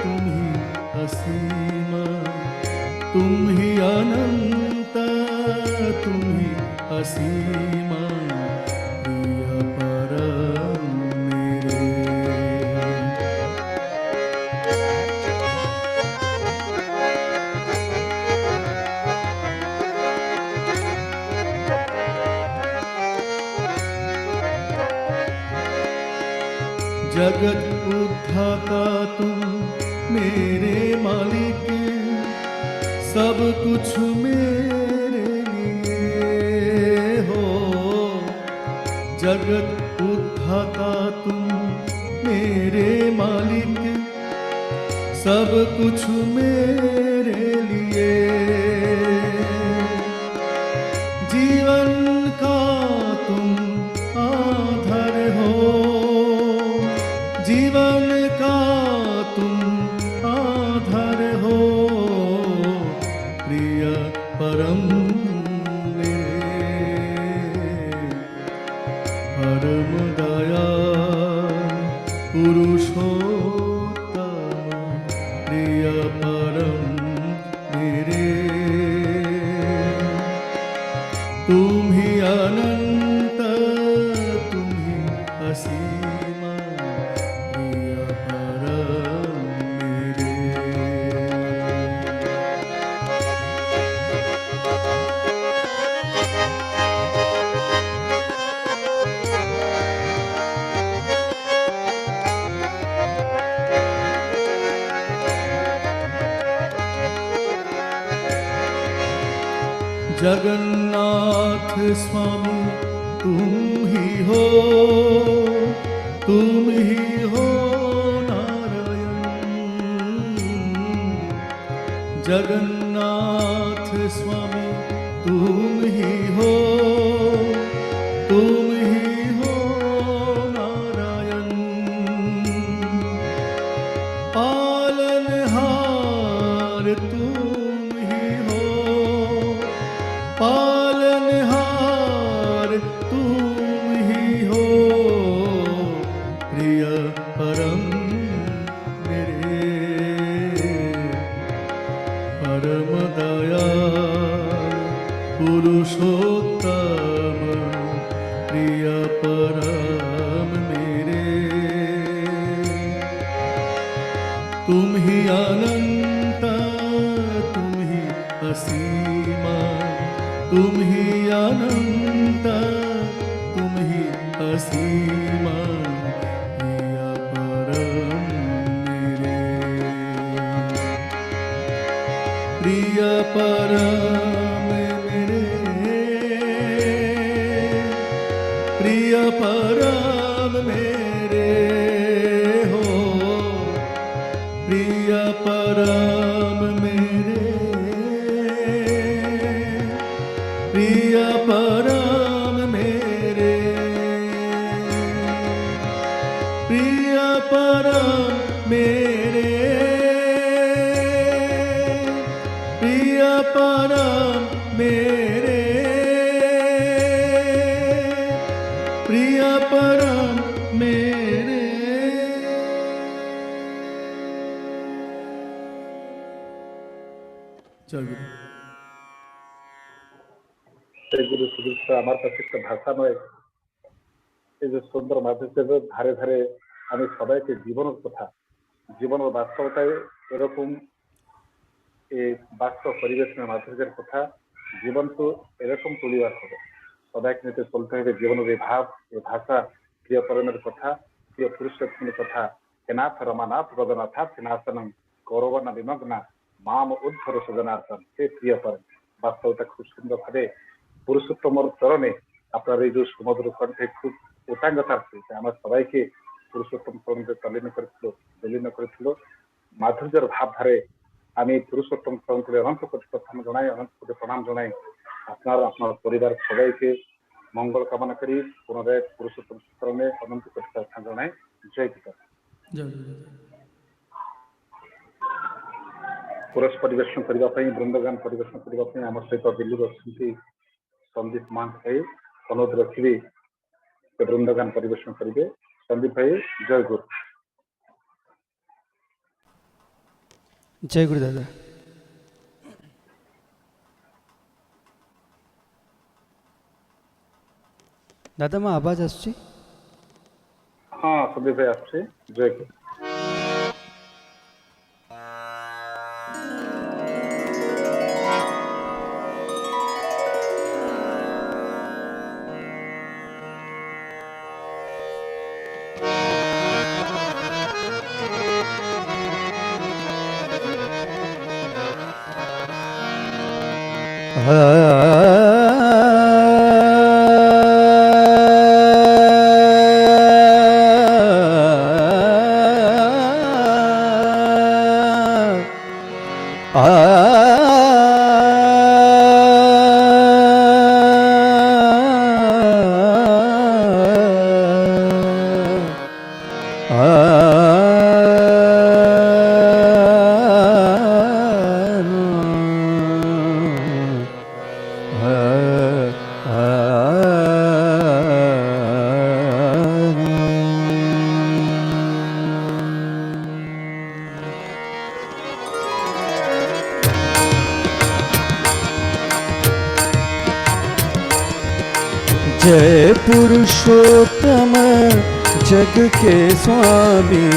तुम ही असीम तुम ही अनंत तुम ही असीम प्रिय परम मेरे जगत उद्धाता तुम मेरे मालिक सब कुछ मेरे लिए हो जगत उद्धाता तुम मेरे मालिक सब कुछ मेरे लिए जीवन का तुम आधार हो जीवन का तुम आधार हो प्रिय परम मेरे परम दयाल पुरुषोत्तम प्रिय परम मेरे तुम ही अनंत तुम ही असीम प्रिय परम मेरे जगन्नाथ स्वामी तुम ही हो नारायण जगन्नाथ स्वामी तुम ही हो नारायण पालनहार तुम ही हो पालनहार तुम ही हो प्रिय परम मेरे परम दयाल पुरुषोत्तम प्रिय परम मेरे तुम ही अनंत तुम ही असीम तुम ही अनंत तुम ही असीम प्रिय परम मेरे प्रिय परम मेरे प्रिय परम मेरे हो प्रिय परम मेरे प्रिय परम मेरे प्रिय परम मेरे प्रिय परम मेरे प्रिय परम मेरे जय गुरु সেই গুরু সুদৃশ্য আমার কাছে একটা ভাষা নয় এই যে সুন্দর মাধুর্যের ধারে ধারে আমি সবাইকে জীবনের কথা জীবনের বাস্তবতায় এরকম এই বাস্তব পরিবেশের মাধুর্যের কথা জীবন তো এরকম তুলিবার হবে সবাইকে নিতে চলতে হবে জীবনের এই ভাব এই ভাষা প্রিয় পরমের কথা প্রিয় পুরুষোত্তমের কথা হেনাথ রমানাথ গদনাথ সিনাসনম গৌরবনা বিমগ্না মাম উদ্ধর সজনার্থন হে প্রিয় পরম বাস্তবতা খুব সুন্দর ভাবে পুরুষোত্তমর চরণে আপনার এই যে সমুদ্র কণ্ঠে খুব উটাঙ্গতার সহিত আমার সবাইকে পুরুষোত্তম চরণে দলীন করেছিল মাধুর্যের ভাবধারে আমি পুরুষোত্তম চরণকে অনন্ত কোটি প্রথম জানাই অনন্ত কোটি প্রণাম জানাই আপনার পরিবার সবাইকে মঙ্গল কামনা করি পুনরায় পুরুষোত্তম চরণে অনন্ত কোটি প্রার্থনা জানাই জয় পিতা जय गुरु कोरस परिवेशन करने ପାଇଁ ବୃନ୍ଦଗାନ ପରିବେଷଣ କରିବା ପାଇଁ ଆମ ସହିତ ଦିଲ୍ଲୀରୁ ଅଛନ୍ତି संदीप मान भाई अनुरोध रखिए बृंदगान परिवेशन करेंगे। संदीप भाई जय गुरु। जय गुरु दादा। दादा मैं आवाज आसुची? हाँ संदीप भाई आसुची। जय गुरु। जय पुरुषोत्तम जग के स्वामी,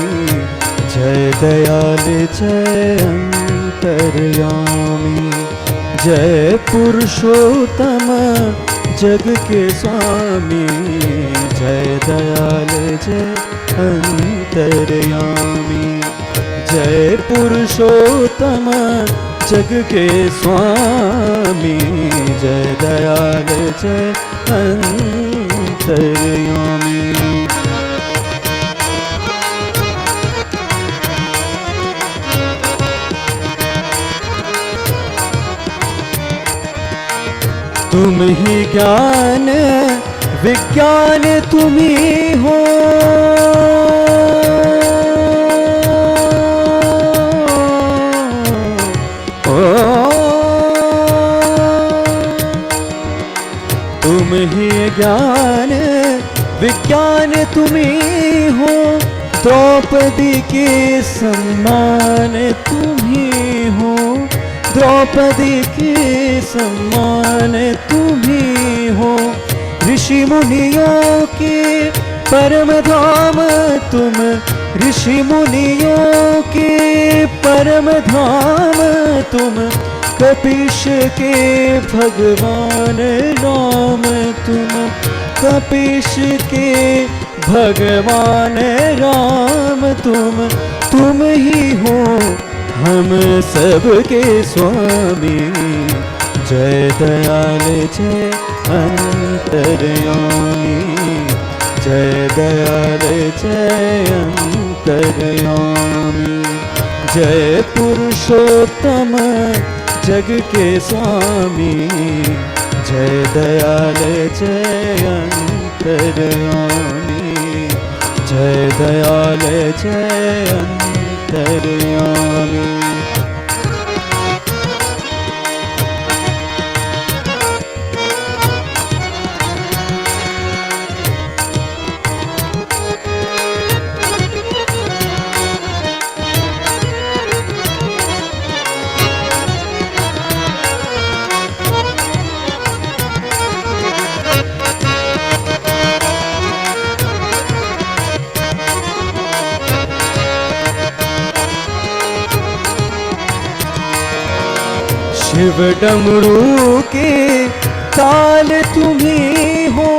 जय दयाल जय अंतर्यामी। जय पुरुषोत्तम जग के स्वामी, जय दयाल जय अंतर्यामी। जय पुरुषोत्तम जग के स्वामी, जय दयाल जय अंतर्यामी। तुम ही ज्ञान विज्ञान तुम ही हो, तुम ही ज्ञान विज्ञान तुम ही हो। द्रौपदी के सम्मान तुम ही हो, द्रौपदी के सम्मान तुम ही हो। ऋषि मुनियों के परम धाम तुम, ऋषि मुनियों के परम धाम तुम। कपीश के भगवान राम तुम, कपीश के भगवान राम तुम। तुम ही हो हम सबके स्वामी, जय दयाल जय अंतर्यामी। जय दयाल जय अंतर्यामी। जय पुरुषोत्तम जग के स्वामी, जय दयाल जय अंतर्यामी। जय दयाल जय अंतर्यामी। शिव डमरू के ताल तुम्ही हो,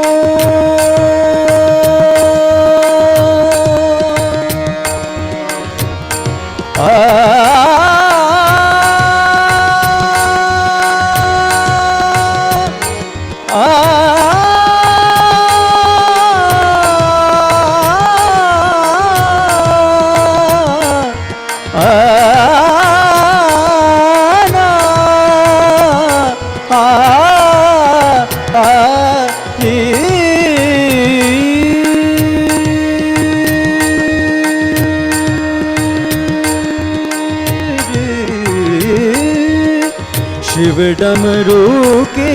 शिव डमरू के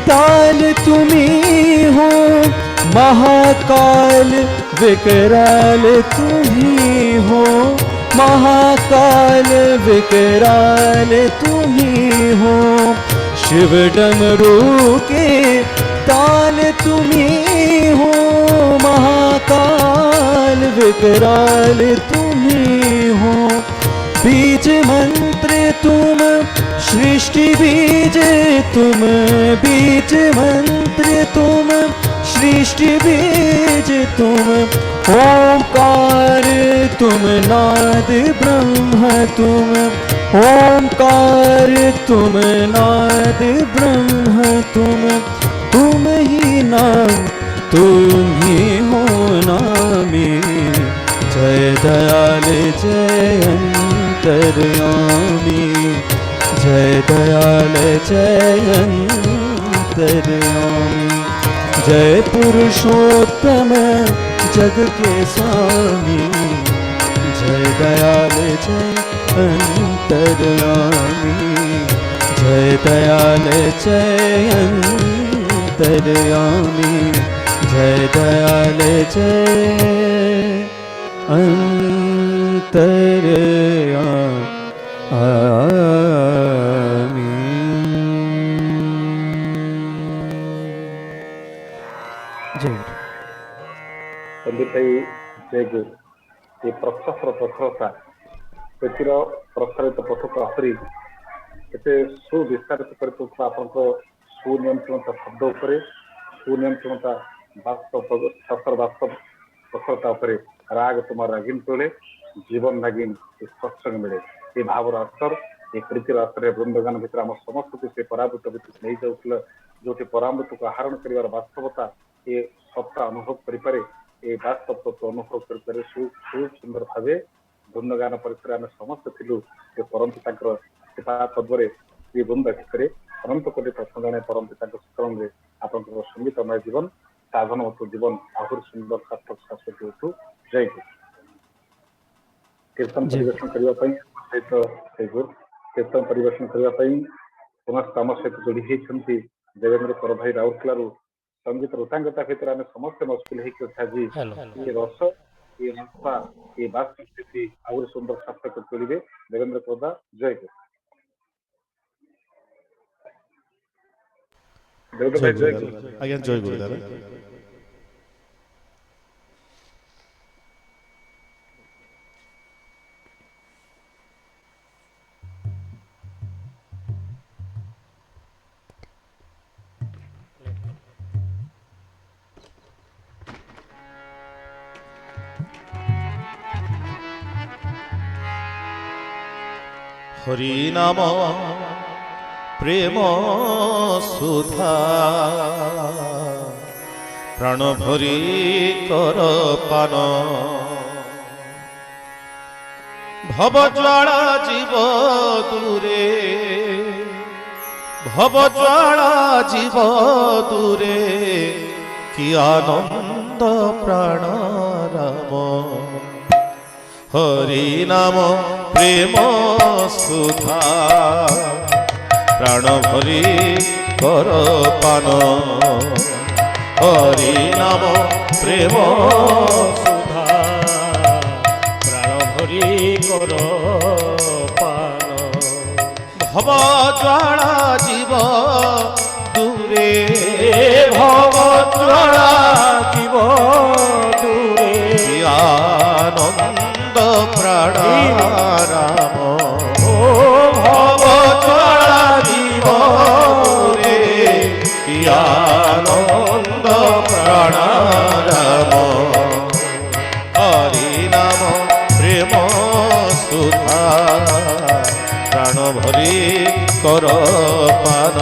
ताल तुम्ही हो, महाकाल विकराल तुम्ही हो, महाकाल विकराल तुम्ही हो। शिव डमरू के ताल तुम्ही हो, महाकाल विकराल तुम्ही हो। बीज मंत्र तुम सृष्टि बीज तुम, बीज मंत्र तुम सृष्टि बीज तुम। ओंकार तुम नाद ब्रह्म तुम, ओंकार तुम नाद ब्रह्म तुम। तुम ही नाम तुम ही हो नामी, जय दयाल जय अंतर्यामी, जय दयाल जय अंतर्यामी। जय पुरुषोत्तम जग के स्वामी, जय दयाल जय अंतर्यामी, जय दयाल जय अंतर्यामी, जय दयाल जय अंतर्यामी। जय पंडित भाई जय गुरु। ये प्रशस्त्र प्रखरता पृथ्वीर प्रसारित पथक आसरी एते सुविस्तारित कर सुनियंत्रणता शब्द उपर, सुनियंत्रणता वास्तव शास्त्र वास्तव प्रखरता उपर राग तुमार रागिन तोले जीवन रागिन सत्संग मिले। ये भावर अस्तर ये प्रीतिर अस्तर वृंदगान भितर आम समस्त को से पराभूत भितर नहीं जाऊला, जो परामृत को आहरण कर वास्तवता ये सत्ता अनुभव करें, ये वास्तव तत्व अनुभव कर सुंदर भाव वृंदगान परिसर आम समस्त थिलु परम पिता कृपा पद्म श्री वृंद भितर अनंत कोटि प्रश्न जाने परम पिता सुकरण में आप संगीतमय जीवन साधन मत जीवन आहुर सुंदर सार्थक शाश्वत होतु। जय गुरु। कीर्तन परिवेशन करने सहित कीर्तन परिवेशन करने पुनः आम सहित जोड़ी होती देवेंद्र कर भाई राउरकेलू संगीत रतांगता भितर आम समस्त मस्कुल होगी ये रस ये नशा ये बात संस्कृति आहुर सुंदर सार्थक करेंगे देवेंद्र प्रदा। जय गुरु। देवेंद्र भाई जय गुरु। आज्ञा जय गुरु दादा। हरि नाम प्रेम सुधा प्राण भरी कर पान भव ज्वाला जीव दूरे भव ज्वाला जीव दूरे कि आनंद प्राण राम हरि नाम प्रेम सुधा प्राण भरी कर पान हरि नाम प्रेम सुधा प्राण भरी कर पान भव ज्वाला जीव दूरे भव ज्वाला जीव दूरे आनंद प्राण राम भव ज्वाला जीव रे आनंद प्राण राम हरि नाम प्रेम सुधा प्राण भरी कर पान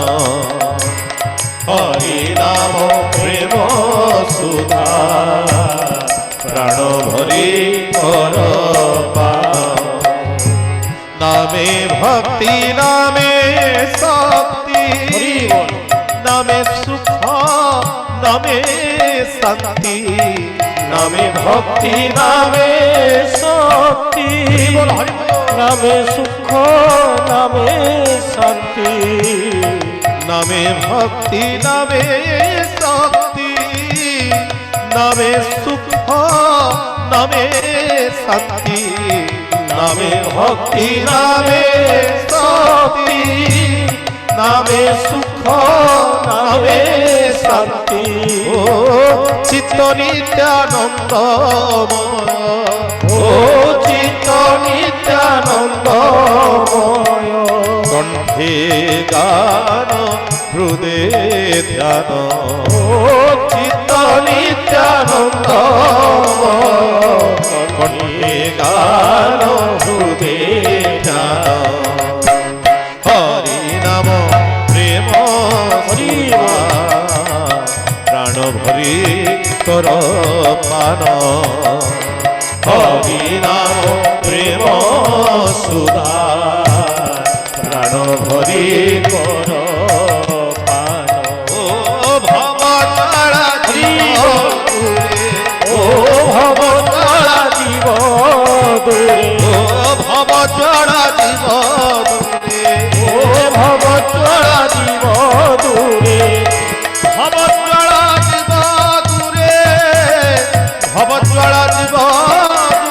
हरि नाम प्रेम सुधा प्राण भरी कर नामे भक्ति नामे शक्ति नामे सुख नामे शांति নামে ভক্তি, নামে শক্তি, নামে সুখ, নামে শান্তি, নামে ভক্তি, নামে শক্তি, নামে সুখ, নামে শান্তি, নামে ভক্তি, নামে শক্তি, নামে সুখ, নামে শান্তি। ও চিত্ত নিত্যানন্দময়, ও চিত্ত নিত্যানন্দময়, কণ্ঠে গান হৃদে ধ্যান, ও চিত্ত নিত্যানন্দময়, কণ্ঠে গান হৃদে ধ্যান। হরি নাম প্রেম সুধা, প্রাণ ভরি কর পান, হরি নাম প্রেম সুধা, প্রাণ ভরি কর পান। ও ভব তারা জীব দূরে, ও ভব তারা জীব দূরে, ও ভব তারা জীব দূরে, ও ভব তারা জীব দূরে, ভব তারা জীব দূরে, ভব তারা জীব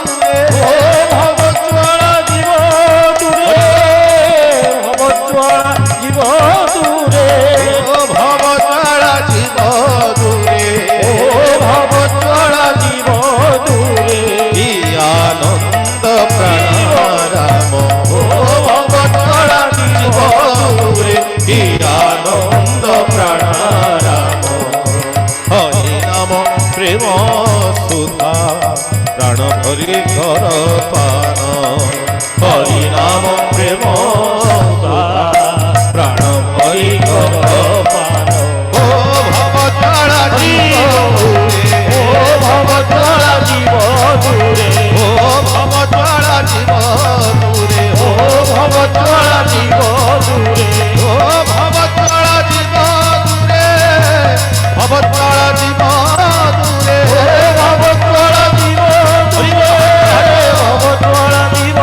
দূরে, ও ভব তারা জীব দূরে, ভব তারা জীব দূরে, ও ভব তারা জীব দূরে, ও ভব তারা জীব দূরে। কি আনন্দ প্রাণ রাম, ও ভব তারা জীব দূরে, কি আনন্দ প্রাণ রাম। হরি নাম প্রেম সুধা, প্রাণ ভরি কর পান, হরি নাম প্রেম সুধা, প্রাণ ভরি কর পান। ও ভব তারা জীব দূরে, ও ভব তারা জীব দূরে, ও ভব তারা জীব দূরে, ও ভব তারা জীব দূরে, ও ভব তারা জীব দূরে, ভব তারা জীব দূরে, ভব তারা জীব দূরে, ভব তারা জীব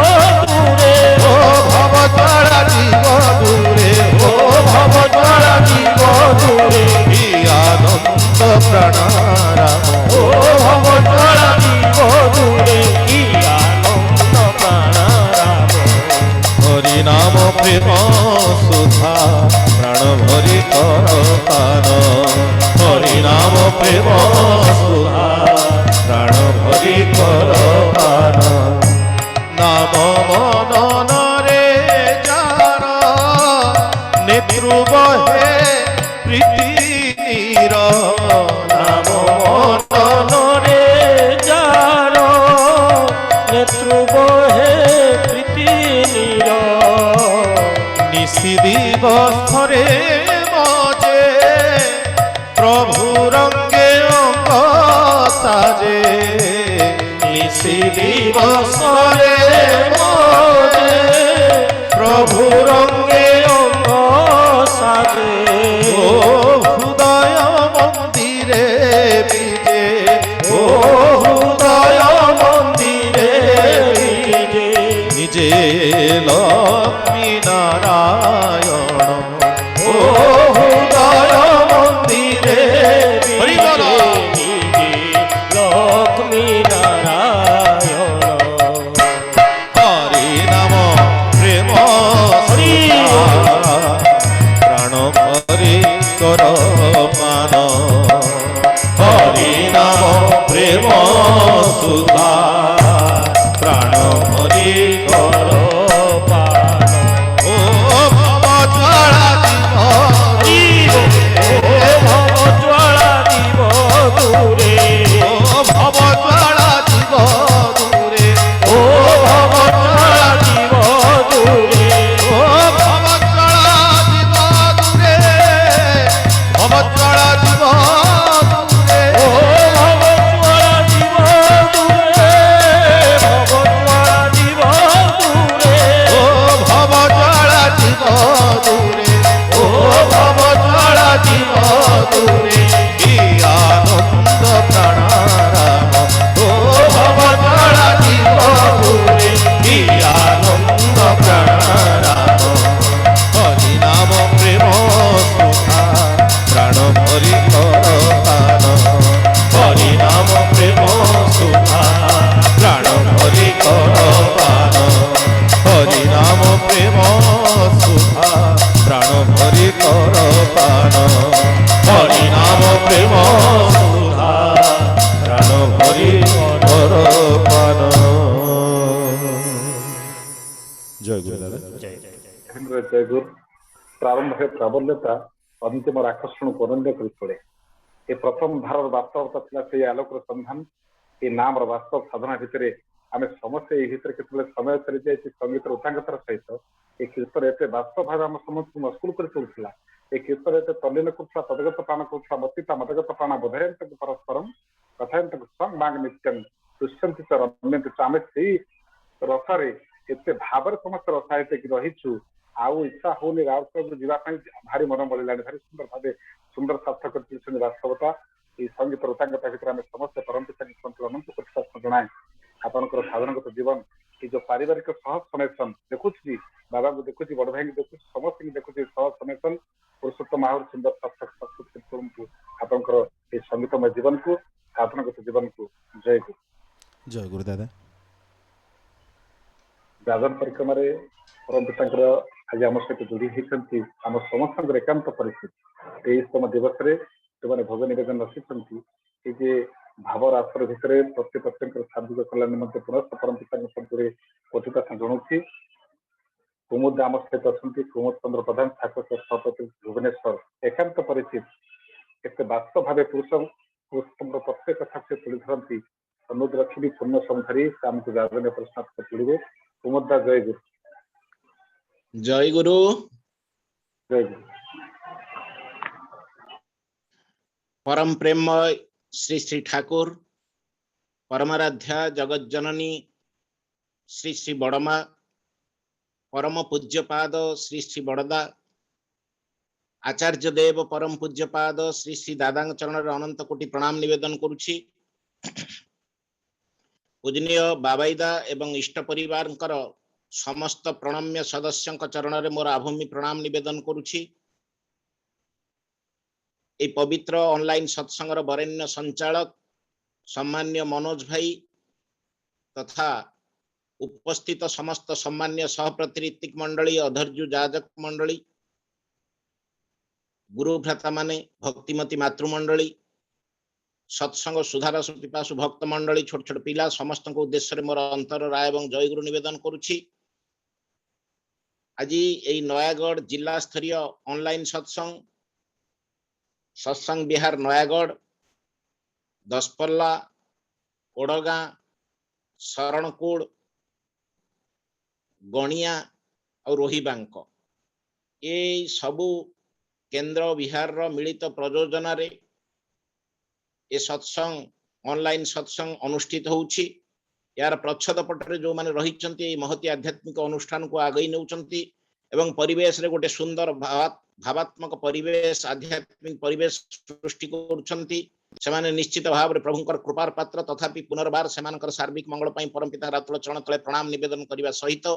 দূরে, ও ভব তারা জীব দূরে, ও ভব তারা জীব দূরে। কি আনন্দ প্রাণ রাম, ও ভব তারা জীব দূরে, কি আনন্দ প্রাণ রাম। হরি নাম প্রেম সুধা, প্রাণ ভরি কর পান, হরি নাম প্রেম সুধা, প্রাণ ভরি কর পান। নাম মনরে যার, নেত্র বহে প্রীতি নীর, নাম মনরে যার, নেত্র বহে প্রীতি নীর, নিশি দিবসরে মজে প্রভু রঙ্গে অঙ্গ সাজে, নিশি দিবসরে মজে প্রভু রঙ্গে অঙ্গ সাজে। ও হৃদয় মন্দিরে বিজে, ও হৃদয় মন্দিরে বিজে, নিজে লক্ষ্মী নারায়ণ, ও হৃদয় মন্দিরে বিজে, নিজে লক্ষ্মী নারায়ণ। হরি নাম প্রেম সুধা, প্রাণ ভরি কর পান, হরি নাম প্রেম সুধা, প্রাণ ভরি কর পান। ও ভব তারা জীব ଜୟଗୁରୁ ପ୍ରାରମ୍ଭରେ ପ୍ରାବଲ୍ୟତା ଅନ୍ତିମର ଆକର୍ଷଣକୁ ଅନନ୍ୟ କରି ତୋଳେ। ଏ ପ୍ରଥମ ଧାରର ବାସ୍ତବତା ଥିଲା ସେଇ ଆଲୋକର ସନ୍ଧାନ। ଏ ନାମର ବାସ୍ତବ ସାଧନା ଭିତରେ ଆମେ ସମସ୍ତେ ଏଇ ଭିତରେ କେତେବେଳେ ସମୟ ଚାଲିଯାଇଛି ସଙ୍ଗୀତର ଉତ୍ତାଙ୍ଗତାର ସହିତ। ଏ କୀର୍ତ୍ତନ ଏତେ ବାସ୍ତବ ଭାବେ ଆମ ସମସ୍ତଙ୍କୁ ମସ୍କୁଲ କରି ତୋଳୁଥିଲା। ଏ କୀର୍ତ୍ତନ ଏତେ ତଲ୍ଲୀନ କରୁଥିଲା, ତଦଗତ ପ୍ରାଣ କରୁଥିଲା, ମତିତା ମଦଗତ ପ୍ରାଣ ବୋଧୟନ୍ତକୁ ପରସ୍ପରମ୍ କଥାୟନ୍ତକୁ ସ୍ୱଂ ବାଙ୍ଗ ନିତ୍ୟଂ ଦୁଷ୍ୟନ୍ତି ଚ ରମ୍ୟନ୍ତି ଚ। ଆମେ ସେଇ ରସରେ ଏତେ ଭାବରେ ସମସ୍ତେ ରସାୟିତ ହେଇକି ରହିଛୁ। ଆଉ ଇଚ୍ଛା ହଉନି ରାଉରକେଲାକୁ ଯିବା ପାଇଁ, ଭାରି ମନ ବଳିଲାଣି। ଭାରି ସୁନ୍ଦର ଭାବେ ସୁନ୍ଦର ସାର୍ଥକ କରିଛନ୍ତି ବାସ୍ତବତା। এই ସଙ୍ଗୀତ ଉତ୍ତାଙ୍ଗତା ଭିତରେ ଆମେ ସମସ୍ତେ ପରମ ପିତାଙ୍କୁ ସନ୍ତୁଳ ଅନନ୍ତ କୃତଜ୍ଞତା ଜଣାଏ। ଆପଣଙ୍କର ସାଧାରଣଗତ ଜୀବନ, এই ଯୋଉ ପାରିବାରିକ ସହ କନେକ୍ସନ ଦେଖୁଛି, ବାବାଙ୍କୁ ଦେଖୁଛି, ବଡ ଭାଇଙ୍କୁ ଦେଖୁଛି, ସମସ୍ତଙ୍କୁ ଦେଖୁଛି, ସହ କନେକ୍ସନ ପୁରୁଷୋତ୍ତମ ଆହୁରି ସୁନ୍ଦର ସାର୍ଥକ ସଂସ୍କୃତି କରନ୍ତୁ ଆପଣଙ୍କର এই ସଙ୍ଗୀତମୟ ଜୀବନକୁ, ସାଧନଗତ ଜୀବନକୁ। ଜୟ ଗୁରୁ। ଜୟ ଗୁରୁ ଦାଦା। ଯାଜନ ପରିକ୍ରମାରେ ପରମ ପିତାଙ୍କର ଆଜି ଆମ ସହିତ ଯୋଡ଼ି ହେଇଛନ୍ତି ଆମ ସମସ୍ତଙ୍କର ଏକାନ୍ତ ପରିସ୍ଥିତି। ଏହି ତମ ଦିବସରେ ଯେଉଁମାନେ ଭୋଗ ନିବେଦନ ରଖିଛନ୍ତି, এই যে ଭାବ ରାସ୍ତାର ଭିତରେ ପ୍ରତ୍ୟେକଙ୍କର ସାର୍ବିକ କଲ୍ୟାଣ ନିମନ୍ତେ ପୁନଃ ପରମ ପିତାଙ୍କ ସମ୍ପର୍କରେ ପତିତା ଜଣାଉଛି। କୁମୁଦ ଆମ ସହିତ ଅଛନ୍ତି, କୁମୁଦ ଚନ୍ଦ୍ର ପ୍ରଧାନ ଠାକୁର ସଭାପତି ଭୁବନେଶ୍ୱର। ଏକାନ୍ତ ପରିଚିତ ଏତେ ବାସ୍ତବ ଭାବେ ପୁରୁଷଙ୍କର ପ୍ରତ୍ୟେକ କଥା ସେ ତୁଳି ଧରନ୍ତି। ସମୁଦ୍ର ରଖିବି ପୂର୍ଣ୍ଣ ସମଧାରୀ ସେ ଆମକୁ ଯାଜନ ପ୍ରଶ୍ନ ତୁଳିବେ। କୁମୁଦ ଦା ଜୟ ଗୁରୁ। ଜୟ ଗୁରୁ। ଜୟ ଗୁରୁ। परम प्रेममय श्री श्री ठाकुर, परमाराध्या जगत जननी श्री श्री बड़मा, परम पूज्यपाद श्री श्री बड़दा, आचार्य देव परम पूज्यपाद श्री श्री दादा चरण अनंत कोटि प्रणाम निवेदन करुछि। पूजनीय बाबाईदा एवं इष्ट परिवार समस्त प्रणम्य सदस्यों चरण में मोर आभूमि प्रणाम निवेदन करुछि। ए पवित्र ऑनलाइन सत्संगर वरेण्य संचालक सम्मान्य मनोज भाई तथा उपस्थित समस्त सम्मान्य सहप्रतिनिधिक मंडली, अधर्जु जाजक मंडली, गुरु भ्राता माने, भक्तिमती मातृमंडली, सत्संग सुधारस पिपासु भक्त मंडली, छोट छोट पिला समस्त उद्देश्य मोर अंतर राय एवं जय गुरु निवेदन करुछि। आज ये नयागढ़ जिला स्तरीय ऑनलाइन सत्संग सत्संग बिहार नयागढ़, दसपल्ला, ओडगां, शरणकूड़, गणिया और रोहिबांक ये सबू केंद्र बिहार मिलित प्रयोजन रे ए सत्संग ऑनलाइन सत्संग अनुष्ठित होउछि। यार प्रच्छद पटरे जो माने रहिचंती महती आध्यात्मिक अनुष्ठान को आगई नउचंती एवं परिवेश रे गोटे सुंदर भावात्मक परिवेश, आध्यात्मिक परिवेश सृष्टि करुछंती। सेमाने निश्चित भाव रे प्रभुंकर कृपार पात्र, तथापि पुनर्बार सेमानकर सार्विक मंगल पई परम पिता रातुल चरण तले प्रणाम निवेदन करिवा सहित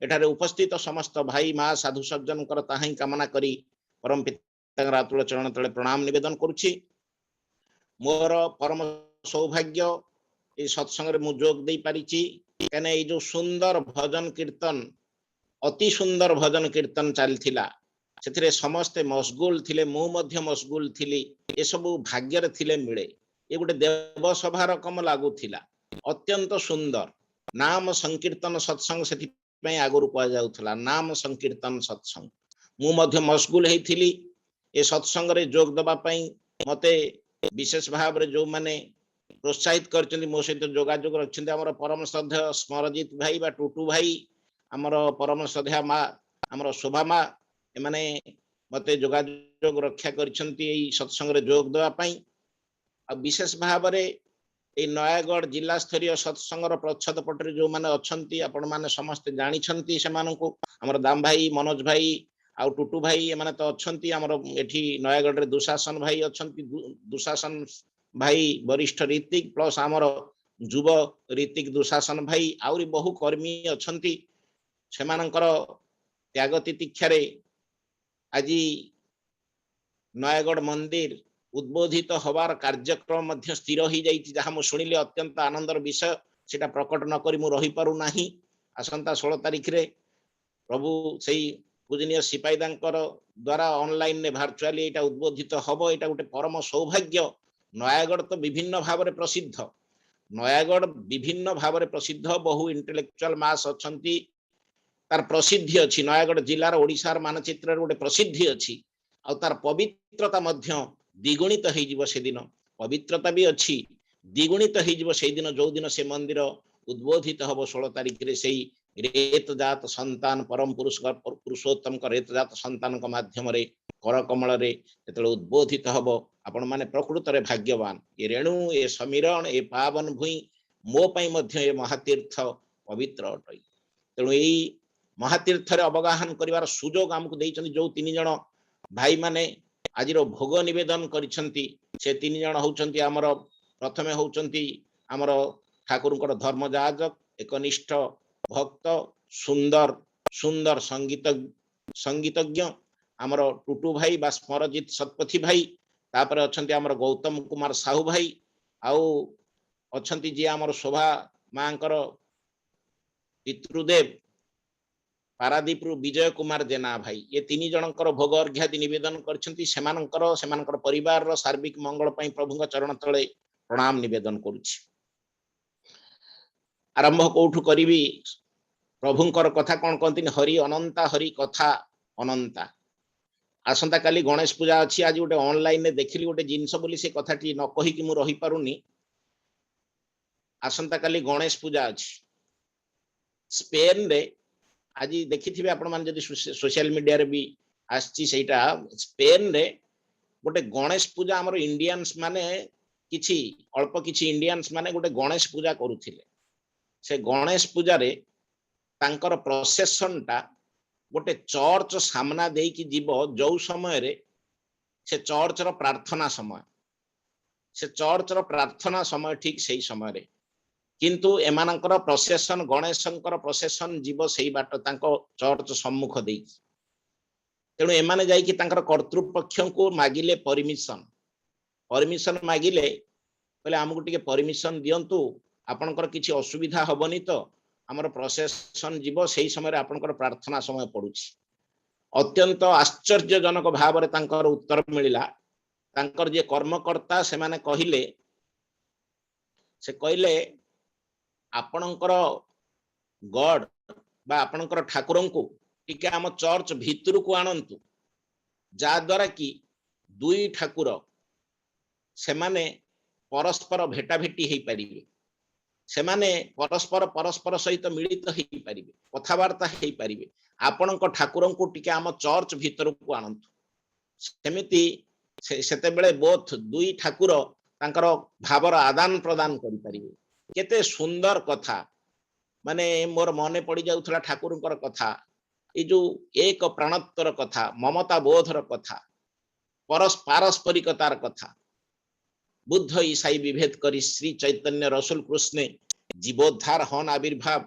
एठारे उपस्थित समस्त भाई माँ साधु सज्जनकर ताहाई कामना करी परम पिता रातुल चरण तले प्रणाम निवेदन करुछि। मोर परम सौभाग्य ए सत्संग रे मु जोग देई पारिछि, कने ए जो सुंदर भजन कीर्तन, अति सुंदर भजन कीर्तन चलथिला, सेथिरे समस्ते मशगुल थिले, मु मध्य मशगुल थिली। ए सब भाग्य रे थिले मिले। ए गोटे देव सभा रकम लागुथिला, अत्यंत सुंदर नाम संकीर्तन सत्संग सेथि पय आगुरु कह जाउथला, नाम संकीर्तन सत्संग। मु मध्य मशगुल हेथिली ए सत्संग रे जोग दबा पय। मते विशेष भाव रे जो माने प्रोत्साहित करछन्ती, मो सहित जोगाजोग रखछन्ती हमर परम श्रद्धेय स्मरजित भाई बा टुटू भाई, हमर परम श्रद्धेय माँ हमर शोभा माँ, एमाने मते जोगाजोग रक्षा करछन्ती एई सत्संग रे जोग देवा पई। आ विशेष भाव रे ए नयागढ़ जिला स्तरीय सत्संगर प्रच्छद पटरे जो माने अछन्ती, आपण माने समस्त जानि छन्ती। सेमानंकु हमर दाम भाई, मनोज भाई आ टुटू भाई एमाने तो अछन्ती। हमर एठी नयागढ़ रे दुशासन भाई अछन्ती, दुशासन भाई वरिष्ठ ऋतिक प्लस हमर युव ऋतिक दुशासन भाई आउरी बहु कर्मी अछन्ती। सेमानंकर त्याग तितिक्षारे आज नयागढ़ मंदिर उद्बोधित हबार कार्यक्रम मध्य स्थिर हो जाइछि, जहाँ मु शुणिले अत्यंत आनंदर विषय। सेटा प्रकट न करी मु रहि पारु नाही। आसंता 16 तारिख रे प्रभु सेई पूजनीय सिपाहीदांकर द्वारा ऑनलाइन ने वर्चुअली एटा उद्बोधित हबो। एटा गोटे परम सौभाग्य। नयागढ़ तो विभिन्न भाव में प्रसिद्ध, नयागढ़ विभिन्न भाव में प्रसिद्ध, बहु इंटेलेक्चुअल मास अछंती, तार प्रसिद्धि अच्छी नयागढ़ जिलार ओडिशार मानचित्र गोटे प्रसिद्धि अच्छी आ तार पवित्रता मध्य द्विगुणित हो से दिन पवित्रता भी अच्छी द्विगुणित हो से दिन जो दिन से मंदिर उद्बोधित हम 16 तारिख रे से रेतजात संतान परम पुरुषोत्तम रेतजात संतान माध्यम कर कमल जो उद्बोधित हम आपण माने प्रकृत रे भाग्यवान ये रेणु ये समीरण ये पावन भूई मो पई मध्य ये महातीर्थ पवित्र अटई तेणु यही महातीर्थ रे अवगाहन करिवार सुजोग आमको देइछन्ति जो 3 जण भाई माने आज भोग निवेदन करिछन्ति से 3 जण होउछन्ति हमर प्रथमे होउछन्ति हमर ठाकुरଙ୍କର धर्मजाजक एकनिष्ठ भक्त सुंदर सुंदर संगीतज्ञ आमर टुटू भाई बा स्मरजित सतपथी भाई तापर अछन्ति आमर गौतम कुमार साहू भाई आउ अछन्ति जे आमर शोभा मांकर पितृदेव पारादीप विजय कुमार जेना भाई ये 3 जनकर भोग अर्घ्यादि निवेदन करछन्ति सेमानकर परिवार रो सार्विक मंगल पई प्रभुଙ୍କ चरण तळे प्रणाम निवेदन करूछि। आरंभ कोठु करिवि प्रभुंकर कथा कोन कहंतिन हरि अनंता हरि कथा अनंता आसंता काली गणेश पूजा अच्छी आज गोटे ऑनलाइन में देखिली गोटे जिनस बोली से कथाटी न कही कि मु रही पारुनी आसंता काली गणेश पूजा अच्छी स्पेन रे आज देखिथिबे आपण मान जदि सोशल मीडिया रे भी आछि सेटा स्पेन रे गोटे गणेश पूजा हमर इंडियंस माने किछि अल्प किछि इंडियंस माने गोटे गणेश पूजा करूथिले से गणेश पूजा रे तांकर प्रोसेशन टा गोटे चर्च सामना दे कि जीव जो समय रे से चर्च रो प्रार्थना समय ठीक सही समय रे किंतु एमानकर प्रोसेशन गणेशंकर प्रोसेशन जीव सही बाट तांको चर्च सम्मुख दे तेणु एमाने जाई कि तांकर कर्तृपक्ष को मागिले परमिशन मागिले कहले हमकु टिके परमिशन दियंतु आपनकर किछि असुविधा हबनी तो हमर प्रोसेशन जीव सही समय आपनकर प्रार्थना समय पड़ुछि अत्यंत आश्चर्यजनक भाव रे तांकर उत्तर मिलिला तांकर जे कर्मकर्ता से माने कहिले से कहले आपनकर गॉड बा आपनकर ठाकुरंकु टिके हम चर्च भितर को आनंतु जा द्वारा कि दुई ठाकुर से माने परस्पर भेटा भेटी हेई परिबे से माने परस्पर सहित मिलित हेई परिबे कथावार्ता हेई परिबे आपनक ठाकुरंकु टिके हम चर्च भितर को आनंतु सेमिति सेते बेले बोथ दुई ठाकुर तांकर भावर आदान प्रदान करि परिबे केते सुंदर कथा माने मोर मने पड़ी जाउथला ठाकुरंकर कथा ए जो एक प्राणत्तर कथा ममता बोधर कथा पारस्परिकतार कथा बुद्ध ईसाई विभेद करी श्री चैतन्य रसूल कृष्ण जीवोद्धार हन आविर्भाव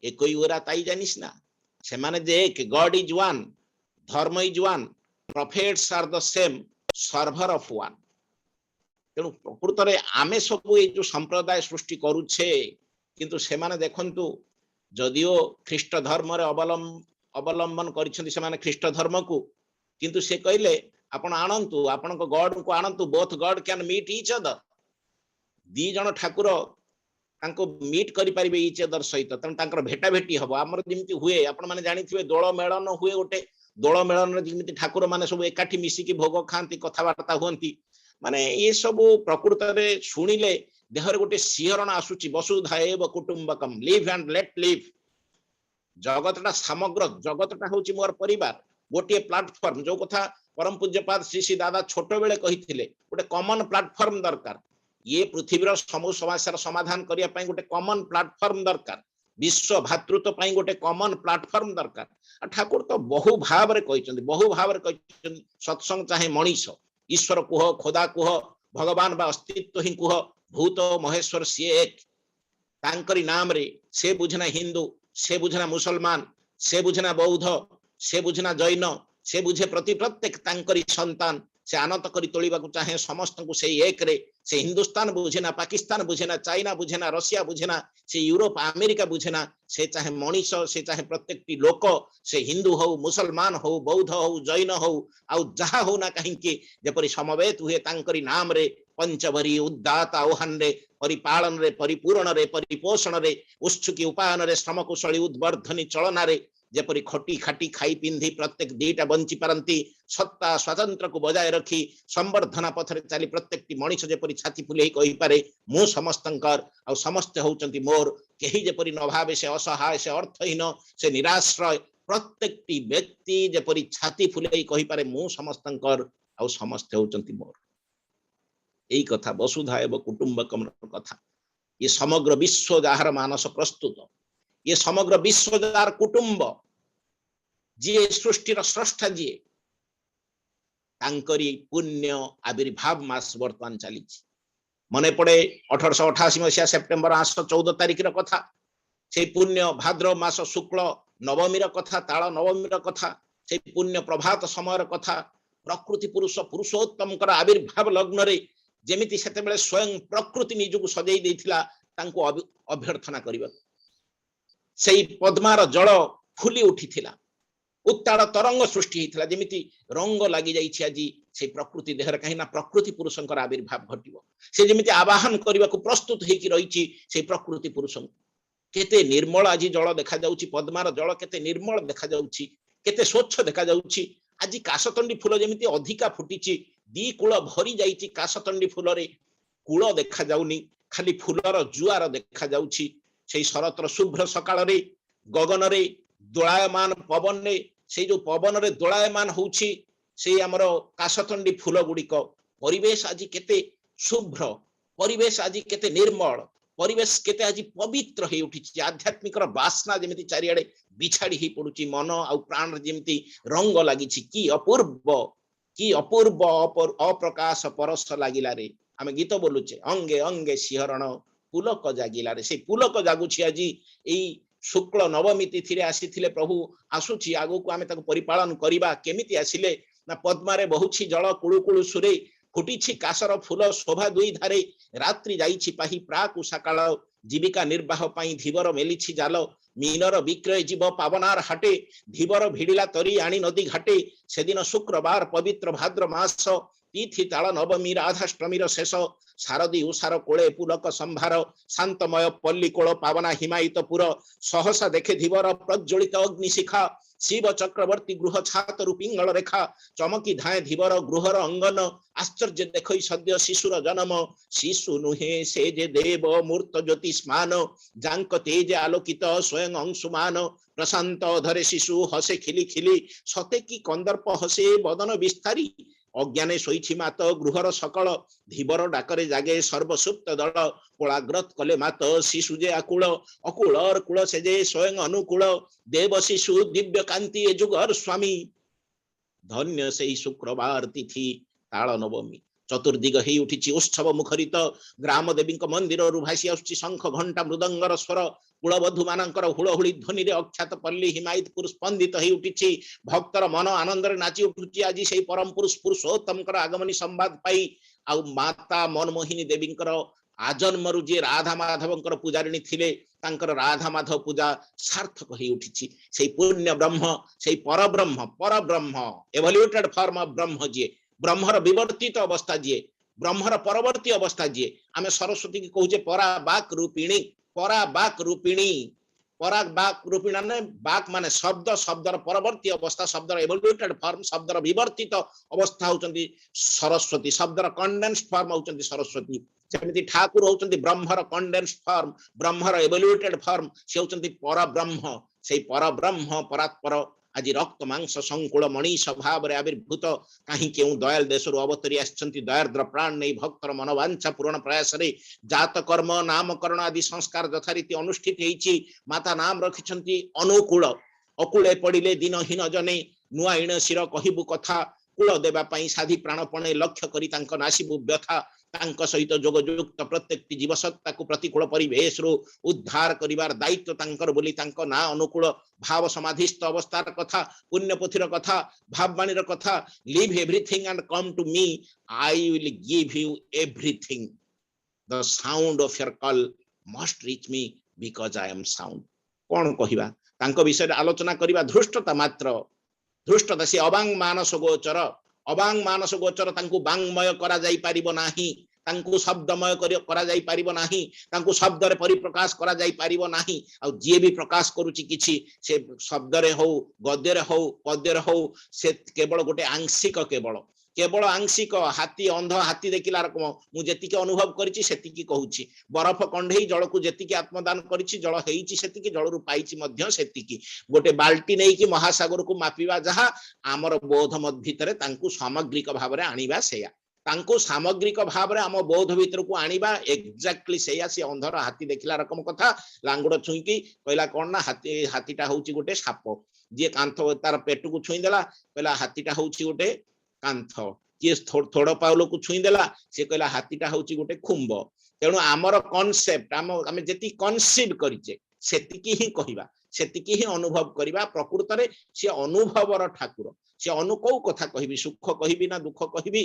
एक ओरा ताई जानिस ना से माने जे एक गॉड इज वन धर्म is one prophets are the same server of one तेणु प्रकृत रे आमे सब ये जो संप्रदाय सृष्टि करूछे किंतु से माने देखंतु जदियो ख्रीष्ट धर्म रे अवलंबन करिसंती से माने ख्रीष्ट धर्म को किंतु से कहले आपण आनंतु आपण को गॉड को आनंतु both God can meet each other दी जण ठाकुर तांको मीट करि परिबे ईच अदर सहित तन तांकर भेटा भेटी हबो हमर जिमिति हुए आपण माने जानिथिबे दोळ मेळन हुए गोटे दोळ मेळन रे जिमिति ठाकुर माने सब एकाठी मिसी की भोग खांती कथावार्ता हुंती माने ये सब प्रकृत रे सुनिले देहर गोटे सिहरण आसुची वसुधैव कुटुंबकम लिव एंड लेट लिव जगतटा समग्र जगतटा होची मोर परिवार गोटे प्लेटफॉर्म जो कथा परम पूज्यपाद श्री श्री दादा छोट बेले कहिथिले गोटे कॉमन प्लेटफॉर्म दरकार ये पृथ्वीर समूह समस्यार समाधान करिया पई गोटे कॉमन प्लेटफॉर्म दरकार विश्व भातृत्व पई गोटे कॉमन प्लेटफॉर्म दरकार ठाकुर तो बहु भाव रे कहिचंदी सत्संग चाहे मनीष ईश्वर कुह खोदा कुह भगवान बा अस्तित्व ही कुह भूत महेश्वर सी एक तांकरी नाम रे से बुझना हिंदू से बुझना मुसलमान से बुझना बौद्ध से बुझना जैन से बुझे प्रति प्रत्येक तांकरी संतान से आनत करी तोलिबा को चाहे समस्त को से एक रे से हिंदुस्तान बुझेना पाकिस्तान बुझेना चाइना बुझेना रशिया बुझेना से यूरोप अमेरिका बुझेना से चाहे मनीष से चाहे प्रत्येक लोक से हिंदू हो मुसलमान हो बौद्ध हो जैन हो आउ जहा हो ना कहीं जेपरी समवेत हुए तांकरी नाम रे पंचभरी उद्दात आह्वान रे परिपालन रे परिपूरण रे परिपोषण रे उत्सुकी उपायन रे श्रमकुशली उद्वर्धनी चलन रे जेपरी खटी खाटी खाई पिंधि प्रत्येक दीटा बंची पारंती सत्ता स्वतंत्र को बजाय रखी संवर्धना पथरे चली प्रत्येक मनुष्य जेपरी छाती फुले कहि पारे मु समस्तंकर आ समस्त होउचंती मोर केही जेपरी न भावे से असहाय से अर्थहीन से निराश्रय प्रत्येक व्यक्ति जेपरी छाती फुले कहि पारे मु समस्तंकर आ समस्त होउचंती मोर एई कथा वसुधा एवं कुटुंबकम कथा ये समग्र विश्व जार मानस प्रस्तुत ये समग्र विश्व जार कुटुंब जी सृष्टि स्रष्टा जी तांकरी पुण्य आविर्भाव मास वर्तमान चली मन पड़े 1888 मसीहा सेप्टेम्बर 14 तारिख कथा से पुण्य भाद्र मास शुक्ल नवमी कथा ताल नवमी कथा से पुण्य प्रभात समय कथा प्रकृति पुरुष पुरुषोत्तम आविर्भाव लग्न रे जेमिति सेतेबेले स्वयं प्रकृति निजକୁ सजेई देथिला तांको अभ्यर्थना करिबा सेई पद्मार जल फुली उठिथिला उत्ताल तरंग सृष्टि हेतिला जेमिति रंग लागि जाइछि आजि से प्रकृति देहर कहिना प्रकृति पुरुषंकर आविर्भाव घटिबो से जेमिति आवाहन करिबाकू प्रस्तुत हेकि रहिछि से प्रकृति पुरुषं केते निर्मल आजि जल देखा जाउछि पद्मार जल केते निर्मल देखा जाउछि केते स्वच्छ देखा जाउछि आजि काशतंडी फूल जेमिति अधिका फुटिछि दी कूल भरी जाइछि काशतंडी फूल रे कूल देखा जाउनी खाली फूलर जुआर देखा जाउछि सेई शरतर शुभ्र सकाळ रे गगन रे दोलायमान पवन रे से जो पवन रे दोलायमान होउछि से हमर काशतंडी फूल गुडिक परिवेश आजि केते शुभ्र परिवेश आजि केते निर्मल परिवेश केते आजि पवित्र हे उठिछि आध्यात्मिक वासना जेमिति चारियाडे बिछाड़ी ही पडुछि मन आ प्राण जेमिति रंग लागिछि की अपूर्व अप्रकाश परस लागिला रे आमे गीत बोलुचे अंगे अंगे सिहरण पुलक जागिला रे से पुलक जागुछि आजि एई शुक्ल नवमी तिथि रे आसीथिले प्रभु आसुछि आगो को आमे ताको परिपालन करिबा केमिति आसिले ना पद्मारे बहुछि जल कुळुकुळु सुरे फुटिछि कासर फूल शोभा दुई धारे रात्रि जाइछि पाही प्राकु सकाळ जीविका निर्वाह पाई धीवर मेलिछि जाल मीनर विक्रय जीव पावनार हाटे धीवर भिड़िला तरी आनी नदी घाटे सेदिन शुक्रवार पवित्र भाद्र मास तिथि ताल नवमी राधाष्टमीर शेष शारदी उषार कोले पुलक संभार शांतमय पल्ली कोल पावना हिमायितपुर सहसा देखे धीवर प्रज्वलित अग्निशिखा शिव चक्रवर्ती गृह छातरु पिंगल रेखा चमकी धाए धीवर गृहर अंगन आश्चर्य देखई सद्य शिशुर जन्म शिशु नुहे से जे देव मूर्त ज्योतिष्मान जांक तेज आलोकित स्वयं अंशुमान प्रशांत धरे शिशु हसे खिली खिली सते की कंदर्प हसे बदन विस्तारी अज्ञाने शोइछि मात गृहर सकल धीवर डाकरे जागे सर्वसुप्त दल कोलाग्रत कले मात शिशु जे आकुल अकुलर कुल से जे स्वयं अनुकूल देव शिशु दिव्य कांति जुगर स्वामी धन्य से शुक्रवार तिथि ताल नवमी चतुर्दिग ही उठिछि उत्सव मुखरित ग्राम देवी मंदिर भासी आसुछि शंख घंटा मृदंगर स्वर कुलबधु मानकर हुलहुली ध्वनि रे अख्यात पल्ली हिमायतपुर स्पंदित ही उठिछि भक्तर मन आनंद रे नाची उठुछि आज सेही परम पुरुष पुरुषोत्तम आगमनी संवाद पाई आ माता मनमोहिनी देवी आजन्मरु जे राधा माधवंकर पूजारिणी थिले तांकर राधा माधव पूजा सार्थक ही उठिछि सेही पुण्य ब्रह्म सेही परब्रह्म एवोल्यूटेड फॉर्म ऑफ ब्रह्म जे ब्रह्मर विवर्तित अवस्था जी ब्रह्मर परवर्ती अवस्था जी आमे सरस्वती की कहूचे पराबाक रूपिणी ने बाक माने शब्द शब्दर परवर्ती अवस्था शब्दर एवोल्यूटेड फॉर्म शब्दर विवर्तित अवस्था होचंती सरस्वती शब्दर कंडेंस्ड फॉर्म होचंती सरस्वती जेमिति ठाकुर होचंती ब्रह्मर कंडेंस्ड फॉर्म ब्रह्मर एवोल्यूटेड फॉर्म से होचंती परब्रह्म सेही परब्रह्म परात्पर आज रक्त मांस संकुल मणिष भाव आविर्भूत कहीं क्यों दयाल देश अवतरी आछंती दयार्द्र प्राण नहीं भक्तर मनोवांछा पूरण प्रयास रे जात कर्म नामकरण आदि संस्कार यथारीति अनुष्ठित होईछि माता नाम रखिछंती अनुकूल अकूले पड़िले दिनहीन जने नुआ इण शिर कहिबु कथा कूल देबा पई साधी प्राणपणे लक्ष्य करी तांक नासिबु व्यथा तांक सहित जोगयुक्त प्रत्येक जीव सत्ता को प्रतिकूल परिवेश रु उद्धार करिवार दायित्व तांकर बोली तांक ना अनुकूल भाव समाधिस्थ अवस्थार कथा पुण्यपोथीर कथा भाववाणीर कथा leave everything and come to me I will give you everything the sound of your call must reach me because I am sound कोन कहिबा तांक विषय आलोचना करिबा धृष्टता मात्र धृष्टता से अबांग मानस गोचर तांकु बांगमय करा जाई पारिबो नाही ତାଙ୍କୁ ଶବ୍ଦମୟ କରାଯାଇ ପାରିବ ନାହିଁ, ତାଙ୍କୁ ଶବ୍ଦରେ ପରିପ୍ରକାଶ କରାଯାଇ ପାରିବ ନାହିଁ। ଆଉ ଯିଏ ବି ପ୍ରକାଶ କରୁଛି କିଛି, ସେ ଶବ୍ଦରେ ହଉ, ଗଦ୍ୟରେ ହଉ, ପଦ୍ୟରେ ହଉ, ସେ କେବଳ ଗୋଟେ ଆଂଶିକ, କେବଳ ଆଂଶିକ। ହାତୀ, ଅନ୍ଧ ହାତୀ ଦେଖିଲା ରକମ ମୁଁ ଯେତିକି ଅନୁଭବ କରିଛି ସେତିକି କହୁଛି। ବରଫ କଣ୍ଢେଇ ଜଳକୁ ଯେତିକି ଆତ୍ମଦାନ କରିଛି, ଜଳ ହେଇଛି ସେତିକି, ଜଳରୁ ପାଇଛି ମଧ୍ୟ ସେତିକି। ଗୋଟେ ବାଲ୍ଟି ନେଇକି ମହାସାଗରକୁ ମାପିବା ଯାହା, ଆମର ବୋଧ ଭିତରେ ତାଙ୍କୁ ସାମଗ୍ରିକ ଭାବରେ ଆଣିବା ସେଇଆ। ତାଙ୍କୁ ସାମଗ୍ରିକ ଭାବରେ ଆମ ବୌଦ୍ଧ ଭିତରକୁ ଆଣିବା ଏକ୍ଜାକ୍ଟଲି ସେଇଆ। ସେ ଅନ୍ଧର ହାତୀ ଦେଖିଲା ରକମ କଥା, ଲାଙ୍ଗୁଡ ଛୁଇଁକି କହିଲା କଣ ନା ହାତୀଟା ହଉଛି ଗୋଟେ ସାପ। ଯିଏ କାନ୍ଥ ତାର ପେଟକୁ ଛୁଇଁଦେଲା କହିଲା ହାତୀଟା ହଉଛି ଗୋଟେ କାନ୍ଥ। କିଏ ଥୋଡ ପାଉଲକୁ ଛୁଇଁଦେଲା, ସେ କହିଲା ହାତୀଟା ହଉଛି ଗୋଟେ ଖୁମ୍ବ। ତେଣୁ ଆମର କନସେପ୍ଟ, ଆମେ ଯେତିକି କନସିଭ୍ କରିଛେ ସେତିକି ହିଁ କହିବା, ସେତିକି ହିଁ ଅନୁଭବ କରିବା। ପ୍ରକୃତରେ ସେ ଅନୁଭବର ଠାକୁର। ସେ କୋଉ କଥା କହିବି, ସୁଖ କହିବି ନା ଦୁଃଖ କହିବି,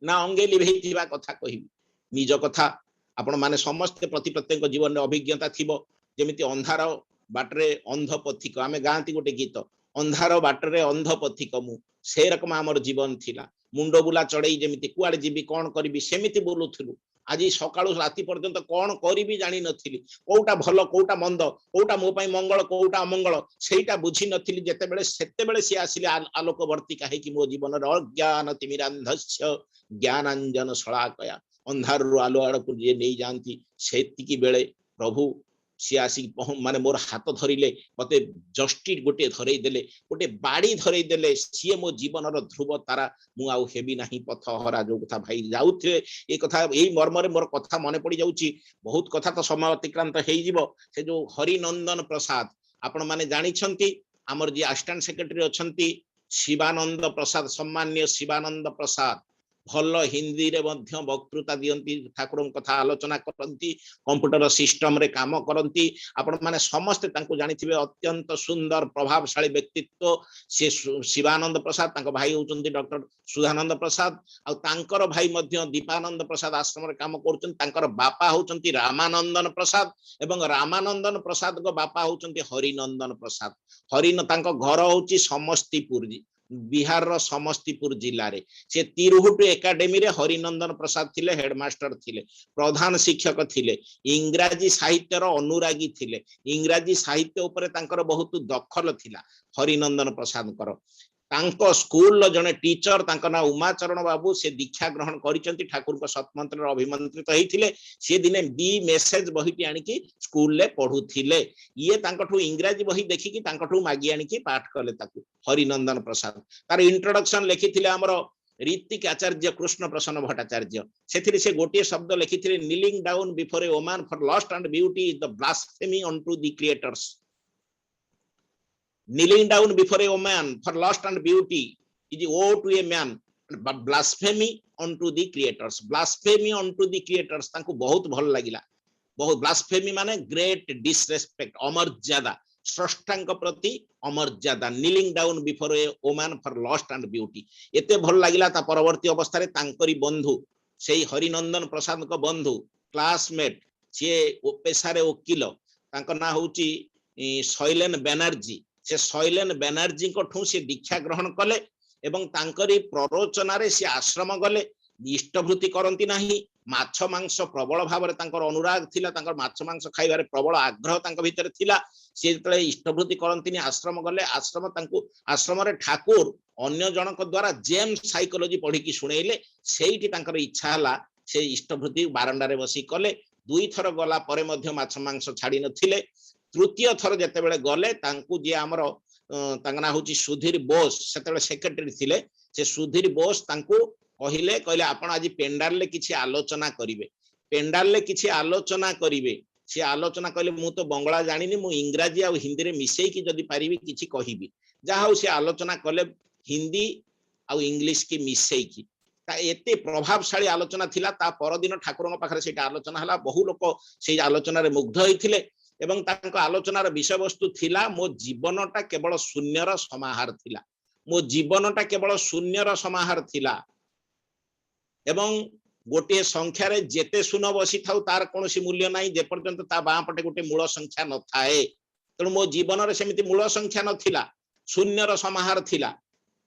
ନା ଅଙ୍ଗେ ଲିଭେଇଥିବା କଥା କହିବି? ନିଜ କଥା ଆପଣ ମାନେ ସମସ୍ତେ ପ୍ରତ୍ୟେକ ଜୀବନରେ ଅଭିଜ୍ଞତା ଥିବ। ଯେମିତି ଅନ୍ଧାର ବାଟରେ ଅନ୍ଧ ପଥିକ, ଆମେ ଗାଆନ୍ତି ଗୋଟେ ଗୀତ, ଅନ୍ଧାର ବାଟରେ ଅନ୍ଧ ପଥିକ ମୁଁ, ସେ ରକମ ଆମର ଜୀବନ ଥିଲା। ମୁଣ୍ଡ ବୁଲା ଚଢେଇ ଯେମିତି କୁଆଡେ ଯିବି କଣ କରିବି ସେମିତି ବୁଲୁଥିଲୁ। ଆଜି ସକାଳୁ ରାତି ପର୍ଯ୍ୟନ୍ତ କଣ କରିବି ଜାଣିନଥିଲି, କୋଉଟା ଭଲ କୋଉଟା ମନ୍ଦ, କୋଉଟା ମୋ ପାଇଁ ମଙ୍ଗଳ କୋଉଟା ଅମଙ୍ଗଳ, ସେଇଟା ବୁଝି ନଥିଲି। ସେତେବେଳେ ସିଏ ଆସିଲେ ଆଲୋକ ବର୍ତ୍ତିକା ହେଇକି ମୋ ଜୀବନରେ ଅଜ୍ଞାନ ତିମିରାନ୍ଧସ୍ୟ ଜ୍ଞାନାଞ୍ଜନ ଶଳାକୟା, ଅନ୍ଧାରରୁ ଆଲୋ ଆଡକୁ ଯିଏ ନେଇଯାଆନ୍ତି, ସେତିକି ବେଳେ ପ୍ରଭୁ ସିଏ ଆସିକି ମାନେ ମୋର ହାତ ଧରିଲେ, ମତେ ଜଷ୍ଟି ଗୋଟେ ଧରେଇ ଦେଲେ, ଗୋଟେ ବାଡି ଧରେଇ ଦେଲେ। ସିଏ ମୋ ଜୀବନର ଧ୍ରୁବ ତାରା, ମୁଁ ଆଉ ହେବି ନାହିଁ ପଥ ହରା। ଯୋଉ କଥା ଭାଇ ଯାଉଥିବେ, ଏ କଥା ଏଇ ମର୍ମରେ ମୋର କଥା ମନେ ପଡି ଯାଉଛି। ବହୁତ କଥା ତ ସମୟ ଅତିକ୍ରାନ୍ତ ହେଇଯିବ। ସେ ଯୋଉ ହରିନନ୍ଦନ ପ୍ରସାଦ, ଆପଣ ମାନେ ଜାଣିଛନ୍ତି ଆମର ଯିଏ ଆସିଷ୍ଟାଣ୍ଟ ସେକ୍ରେଟାରୀ ଅଛନ୍ତି ଶିବାନନ୍ଦ ପ୍ରସାଦ, ସମ୍ମାନୀୟ ଶିବାନନ୍ଦ ପ୍ରସାଦ, ଭଲ ହିନ୍ଦୀରେ ମଧ୍ୟ ବକ୍ତୃତା ଦିଅନ୍ତି, ଠାକୁରଙ୍କ କଥା ଆଲୋଚନା କରନ୍ତି, କମ୍ପ୍ୟୁଟର ସିଷ୍ଟମରେ କାମ କରନ୍ତି। ଆପଣ ମାନେ ସମସ୍ତେ ତାଙ୍କୁ ଜାଣିଥିବେ, ଅତ୍ୟନ୍ତ ସୁନ୍ଦର ପ୍ରଭାବଶାଳୀ ବ୍ୟକ୍ତିତ୍ୱ ସେ ଶିବାନନ୍ଦ ପ୍ରସାଦ। ତାଙ୍କ ଭାଇ ହଉଛନ୍ତି ଡକ୍ଟର ସୁଧାନନ୍ଦ ପ୍ରସାଦ, ଆଉ ତାଙ୍କର ଭାଇ ମଧ୍ୟ ଦୀପାନନ୍ଦ ପ୍ରସାଦ ଆଶ୍ରମରେ କାମ କରୁଛନ୍ତି। ତାଙ୍କର ବାପା ହଉଛନ୍ତି ରାମାନନ୍ଦନ ପ୍ରସାଦ, ଏବଂ ରାମାନନ୍ଦନ ପ୍ରସାଦଙ୍କ ବାପା ହଉଛନ୍ତି ହରିନନ୍ଦନ ପ୍ରସାଦ। ତାଙ୍କ ଘର ହଉଛି ସମସ୍ତିପୁର, ବିହାରର ସମସ୍ତିପୁର ଜିଲ୍ଲାରେ। ସେ ତିରୁହୁଟ ଏକାଡେମୀରେ ହରିନନ୍ଦନ ପ୍ରସାଦ ଥିଲେ, ହେଡମାଷ୍ଟର ଥିଲେ, ପ୍ରଧାନ ଶିକ୍ଷକ ଥିଲେ, ଇଂରାଜୀ ସାହିତ୍ୟର ଅନୁରାଗୀ ଥିଲେ। ଇଂରାଜୀ ସାହିତ୍ୟ ଉପରେ ତାଙ୍କର ବହୁତ ଦଖଲ ଥିଲା ହରିନନ୍ଦନ ପ୍ରସାଦଙ୍କର। ତାଙ୍କ ସ୍କୁଲର ଜଣେ ଟିଚର, ତାଙ୍କ ନାଁ ଉମାଚରଣ ବାବୁ, ସେ ଦୀକ୍ଷା ଗ୍ରହଣ କରିଛନ୍ତି, ଠାକୁରଙ୍କ ସତ୍ମନ୍ତ୍ରରେ ଅଭିମନ୍ତ୍ରିତ ହେଇଥିଲେ। ସେ ଦିନେ ବି ମେସେଜ ବହିଟି ଆଣିକି ସ୍କୁଲରେ ପଢୁଥିଲେ। ଇଏ ତାଙ୍କଠୁ ଇଂରାଜୀ ବହି ଦେଖିକି ତାଙ୍କଠୁ ମାଗି ଆଣିକି ପାଠ କଲେ ତାକୁ, ହରିନନ୍ଦନ ପ୍ରସାଦ। ତାର ଇଣ୍ଟ୍ରୋଡକ୍ସନ ଲେଖିଥିଲେ ଆମର ରୀତିକ ଆଚାର୍ଯ୍ୟ କୃଷ୍ଣ ପ୍ରସନ୍ନ ଭଟ୍ଟାଚାର୍ଯ୍ୟ। ସେଥିରେ ସେ ଗୋଟିଏ ଶବ୍ଦ ଲେଖିଥିଲେ, kneeling down before a woman for lust and beauty is the blasphemy unto the creators. Kneeling down before a woman for lust and beauty is woe to a man, but blasphemy unto the creators. Blasphemy unto the creators ତାଙ୍କୁ ବହୁତ ଭଲ ଲାଗିଲା। ବହୁତ blasphemy ମାନେ great disrespect, ଅମର୍ଯ୍ୟାଦା, ସ୍ରଷ୍ଟାଙ୍କ ପ୍ରତି ଅମର୍ଯ୍ୟାଦା। kneeling down before a woman for lust and beauty ଏତେ ଭଲ ଲାଗିଲା। ତା ପରବର୍ତ୍ତୀ ଅବସ୍ଥାରେ ତାଙ୍କରି ବନ୍ଧୁ, ସେଇ ହରିନନ୍ଦନ ପ୍ରସାଦଙ୍କ ବନ୍ଧୁ, କ୍ଲାସମେଟ, ସିଏ ପେଶାରେ ଓକିଲ, ତାଙ୍କ ନାଁ ହଉଛି ଶୈଲେନ ବ୍ୟାନାର୍ଜୀ। ସେ ଶୈଲେନ ବ୍ୟାନାର୍ଜୀଙ୍କ ଠୁ ସେ ଦୀକ୍ଷା ଗ୍ରହଣ କଲେ, ଏବଂ ତାଙ୍କରି ପ୍ରରୋଚନାରେ ସେ ଆଶ୍ରମ ଗଲେ। ଇଷ୍ଟଭୃତି କରନ୍ତି ନାହିଁ, ମାଛ ମାଂସ ପ୍ରବଳ ଭାବରେ ତାଙ୍କର ଅନୁରାଗ ଥିଲା, ତାଙ୍କର ମାଛ ମାଂସ ଖାଇବାରେ ପ୍ରବଳ ଆଗ୍ରହ ତାଙ୍କ ଭିତରେ ଥିଲା। ସେ ଯେତେବେଳେ ଇଷ୍ଟଭୃତି କରନ୍ତିନି, ଆଶ୍ରମ ଗଲେ, ଆଶ୍ରମରେ ଠାକୁର ଅନ୍ୟ ଜଣଙ୍କ ଦ୍ଵାରା ଜେମ୍ସ ସାଇକୋଲୋଜି ପଢିକି ଶୁଣେଇଲେ। ସେଇଠି ତାଙ୍କର ଇଚ୍ଛା ହେଲା, ସେ ଇଷ୍ଟଭୃତି ବାରଣ୍ଡାରେ ବସି କଲେ। 2 ଥର ଗଲା ପରେ ମଧ୍ୟ ମାଛ ମାଂସ ଛାଡି ନଥିଲେ। ତୃତୀୟ ଥର ଯେତେବେଳେ ଗଲେ, ତାଙ୍କୁ ଯିଏ ଆମର ତାଙ୍କ ନାଁ ହଉଛି ସୁଧୀର ବୋଷ, ସେତେବେଳେ ସେକ୍ରେଟାରୀ ଥିଲେ, ସେ ସୁଧୀର ବୋଷ ତାଙ୍କୁ କହିଲେ ଆପଣ ଆଜି ପେଣ୍ଡାଲରେ କିଛି ଆଲୋଚନା କରିବେ। ପେଣ୍ଡାଲରେ କିଛି ଆଲୋଚନା କରିବେ। ସେ ଆଲୋଚନା କହିଲେ, ମୁଁ ତ ବଙ୍ଗଳା ଜାଣିନି, ମୁଁ ଇଂରାଜୀ ଆଉ ହିନ୍ଦୀରେ ମିଶେଇକି ଯଦି ପାରିବି କିଛି କହିବି। ଯାହା ହଉ ସେ ଆଲୋଚନା କଲେ ହିନ୍ଦୀ ଆଉ ଇଂଲିଶ କି ମିଶେଇକି। ଏତେ ପ୍ରଭାବଶାଳୀ ଆଲୋଚନା ଥିଲା। ତା ପରଦିନ ଠାକୁରଙ୍କ ପାଖରେ ସେଇଟା ଆଲୋଚନା ହେଲା। ବହୁ ଲୋକ ସେଇ ଆଲୋଚନାରେ ମୁଗ୍ଧ ହେଇଥିଲେ, ଏବଂ ତାଙ୍କ ଆଲୋଚନାର ବିଷୟବସ୍ତୁ ଥିଲା, ମୋ ଜୀବନଟା କେବଳ ଶୂନ୍ୟର ସମାହାର ଥିଲା। ମୋ ଜୀବନଟା କେବଳ ଶୂନ୍ୟର ସମାହାର ଥିଲା, ଏବଂ ଗୋଟିଏ ସଂଖ୍ୟାରେ ଯେତେ ଶୂନ ବସିଥାଉ ତାର କୌଣସି ମୂଲ୍ୟ ନାହିଁ, ଯେପର୍ଯ୍ୟନ୍ତ ତା ବାଁ ପଟେ ଗୋଟେ ମୂଳ ସଂଖ୍ୟା ନଥାଏ। ତେଣୁ ମୋ ଜୀବନରେ ସେମିତି ମୂଳ ସଂଖ୍ୟା ନଥିଲା, ଶୂନ୍ୟର ସମାହାର ଥିଲା।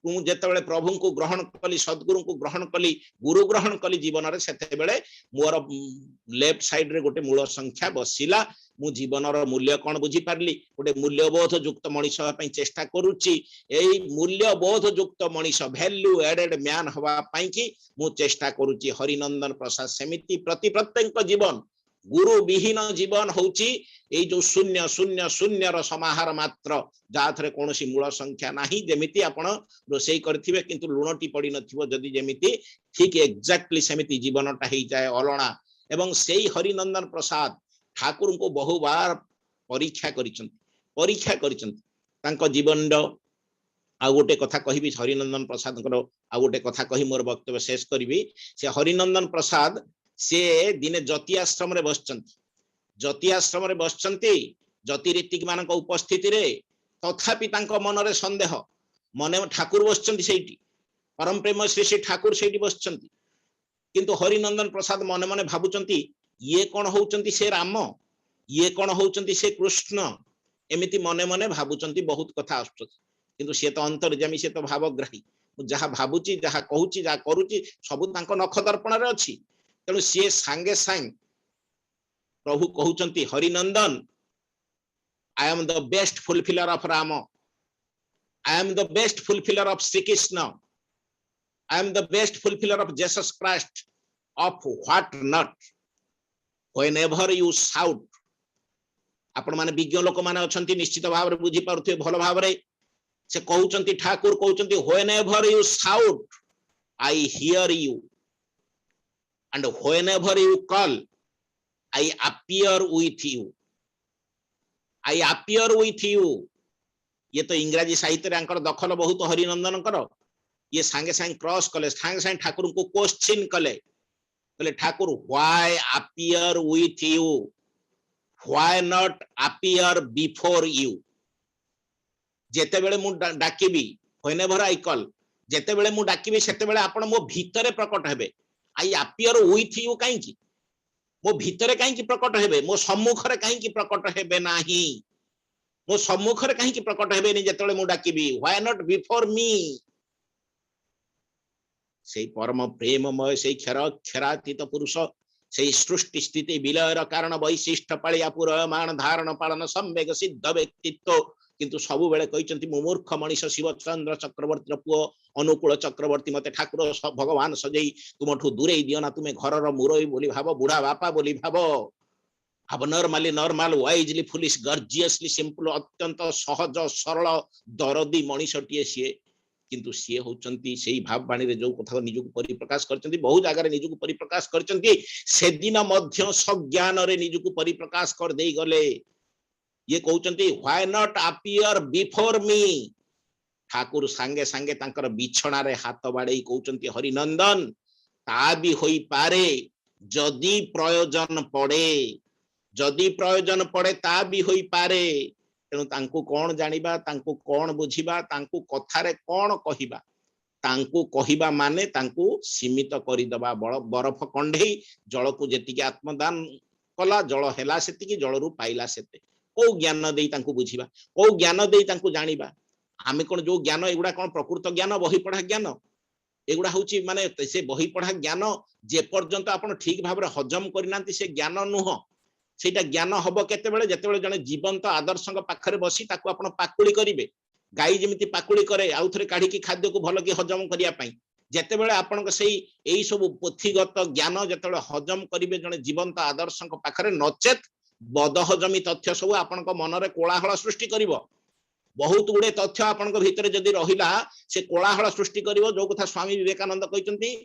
ମୁଁ ଯେତେବେଳେ ପ୍ରଭୁଙ୍କୁ ଗ୍ରହଣ କଲି ସଦ୍ଗୁରୁଙ୍କୁ ଗ୍ରହଣ କଲି ଗୁରୁ ଗ୍ରହଣ କଲି ଜୀବନରେ ସେତେବେଳେ ମୋର ଲେଫ୍ଟ ସାଇଡରେ ଗୋଟେ ମୂଳ ସଂଖ୍ୟା ବସିଲା ମୁଁ ଜୀବନର ମୂଲ୍ୟ କଣ ବୁଝିପାରିଲି ଗୋଟେ ମୂଲ୍ୟବୋଧ ଯୁକ୍ତ ମଣିଷ ହେବା ପାଇଁ ଚେଷ୍ଟା କରୁଛି ଏଇ ମୂଲ୍ୟବୋଧ ଯୁକ୍ତ ମଣିଷ ଭ୍ୟାଲ୍ୟୁ ଆଡେଡ ମ୍ୟାନ ହବା ପାଇଁ କି ମୁଁ ଚେଷ୍ଟା କରୁଛି ହରିନନ୍ଦନ ପ୍ରସାଦ ସେମିତି ପ୍ରତ୍ୟେକ ଜୀବନ ଗୁରୁ ବିହୀନ ଜୀବନ ହଉଛି ଏଇ ଯୋଉ ଶୂନ୍ୟ ଶୂନ୍ୟ ଶୂନ୍ୟର ସମାହାର ମାତ୍ର ଯାହାଥରେ କୌଣସି ମୂଳ ସଂଖ୍ୟା ନାହିଁ ଯେମିତି ଆପଣ ରୋଷେଇ କରିଥିବେ କିନ୍ତୁ ଲୁଣଟି ପଡି ନଥିବ ଯଦି ଯେମିତି ଠିକ ଏକ୍ଜାକ୍ଟଲି ସେମିତି ଜୀବନଟା ହେଇଯାଏ ଅଲଣା ଏବଂ ସେଇ ହରିନନ୍ଦନ ପ୍ରସାଦ ଠାକୁରଙ୍କୁ ବହୁବାର ପରୀକ୍ଷା କରିଛନ୍ତି ତାଙ୍କ ଜୀବନର ଆଉ ଗୋଟେ କଥା କହିବି ହରିନନ୍ଦନ ପ୍ରସାଦଙ୍କର ଆଉ ଗୋଟେ କଥା କହି ମୋର ବକ୍ତବ୍ୟ ଶେଷ କରିବି ସେ ହରିନନ୍ଦନ ପ୍ରସାଦ ସେ ଦିନେ ଜ୍ୟୋତି ଆଶ୍ରମରେ ବସିଛନ୍ତି ଜ୍ୟୋତି ରୀତିକ ମାନଙ୍କ ଉପସ୍ଥିତିରେ ତଥାପି ତାଙ୍କ ମନରେ ସନ୍ଦେହ ମନେ ଠାକୁର ବସିଛନ୍ତି ସେଇଠି ପରମ ପ୍ରେମ ଶ୍ରୀ ଶ୍ରୀ ଠାକୁର ସେଇଠି ବସିଛନ୍ତି କିନ୍ତୁ ହରିନନ୍ଦନ ପ୍ରସାଦ ମନେ ମନେ ଭାବୁଛନ୍ତି ଇଏ କଣ ହଉଛନ୍ତି ସେ ରାମ ଇଏ କଣ ହଉଛନ୍ତି ସେ କୃଷ୍ଣ ଏମିତି ମନେ ମନେ ଭାବୁଛନ୍ତି ବହୁତ କଥା ଆସୁଛନ୍ତି କିନ୍ତୁ ସେ ତ ଅନ୍ତର୍ଯାମୀ ସେ ତ ଭାବଗ୍ରାହୀ ମୁଁ ଯାହା ଭାବୁଛି ଯାହା କହୁଛି ଯାହା କରୁଛି ସବୁ ତାଙ୍କ ନଖ ଦର୍ପଣରେ ଅଛି ତେଣୁ ସିଏ ସାଙ୍ଗେ ସାଙ୍ଗେ ପ୍ରଭୁ କହୁଛନ୍ତି ହରିନନ୍ଦନ I am the best fulfiller of Rama. I am the best fulfiller of Sri Krishna. I am the best fulfiller of Jesus Christ. Of what not? Whenever you shout. आपण माने विज्ञ लोक माने अछंती निश्चित भाव बुझी पारुथे भल भाव रे से कहउचंती Thakur कहउचंती whenever you shout I hear you and whenever you call I appear with you. I appear with you. ये तो इंग्रजी साहित्य रे अंकर दखल बहुत हरिनंदन कर ये सांगे सांगे क्रॉस कले सांगे सांगे ठाकुर को क्वेश्चन कले Thakur why appear with you why not appear before you जेते बेले मु डाकिबी whenever I call जेते बेले मु डाकिबी सेते बेले आपण मो भीतरे प्रकट हेबे I appear with you काहे की मो भीतरे काहे की प्रकट हेबे मो सम्मुखरे काहे की प्रकट हेबे नाही मो सम्मुखरे काहे की प्रकट हेबे नि जेतेले मु डाकिबी why not before me सेई परम प्रेममय सेई क्षरातीत पुरुष सेई सृष्टि स्थिति विलयर कारण वैशिष्ट पाळिया पुरमान धारण पालन सम्वेग सिद्ध व्यक्तित्व किंतु सबु बेले कहिचंती मु मूर्ख मनीष शिवचंद्र चक्रवर्ती पुओ अनुकूल चक्रवर्ती मते ठाकुर भगवान सजई तुमठू दूरे दियो ना तुमे घरर मुरई बोली भाव बुढ़ा बापा बोली भाव abnormally normal wisely foolish gorgeously simple अत्यंत सहज सरल दरदी मनीषटिए सीए किंतु सीए होचंती सेही भाववाणी रे जो कथा निजुक परिप्रकाश करचंती बहु जागा रे निजुक परिप्रकाश करचंती से दिन मध्य सज्ञान रे निजुक परिप्रकाश कर देई गले ये कहउचंती why not appear before me Thakur सांगे सांगे तांकर बिछणा रे हाथ बाडे कहउचंती हरिनंदन ता भी होई पारे जदी प्रयोजन पड़े ता भी होई पारे तेणु तांकु कोन जानिबा तांकु कोन बुझिबा तांकु कथारे कोन कहिबा तांकु कहिबा माने तांकु सीमित करि दबा बरफ कंढेई जल को जेतिके आत्मदान कला जल हेला सेतिकी जलरु पाइला सेते को ज्ञान देई तांकु बुझिबा को ज्ञान देई तांकु जानिबा आमे कोन जो ज्ञान एगुडा कोन प्रकृत ज्ञान बही पढ़ा ज्ञान एगुडा होची माने से बही पढ़ा ज्ञान जे पर्यंत आपण ठीक भाबरे हजम करिनांती से ज्ञान नुह सेटा ज्ञान हबो केते बेले जेते बेले जने जीवंत आदर्शंग पाखरे बसी ताकू आपण पाकुली करिवे गाई जेमिति पाकुली करे आउ थरे काढी की खाद्य को भलो की हजम करिया पई जेते बेले आपण को सेई एई सब पोथीगत ज्ञान जेते बेले हजम करिवे जने जीवंत आदर्शंग पाखरे नचेत बदहजमी तथ्य सब आपण को मनरे कोलाहल सृष्टि करिवो बहुत गुडे तथ्य आपण को भीतर जदी रहिला से कोलाहल सृष्टि करिवो जो कथा Swami Vivekananda कहिसंती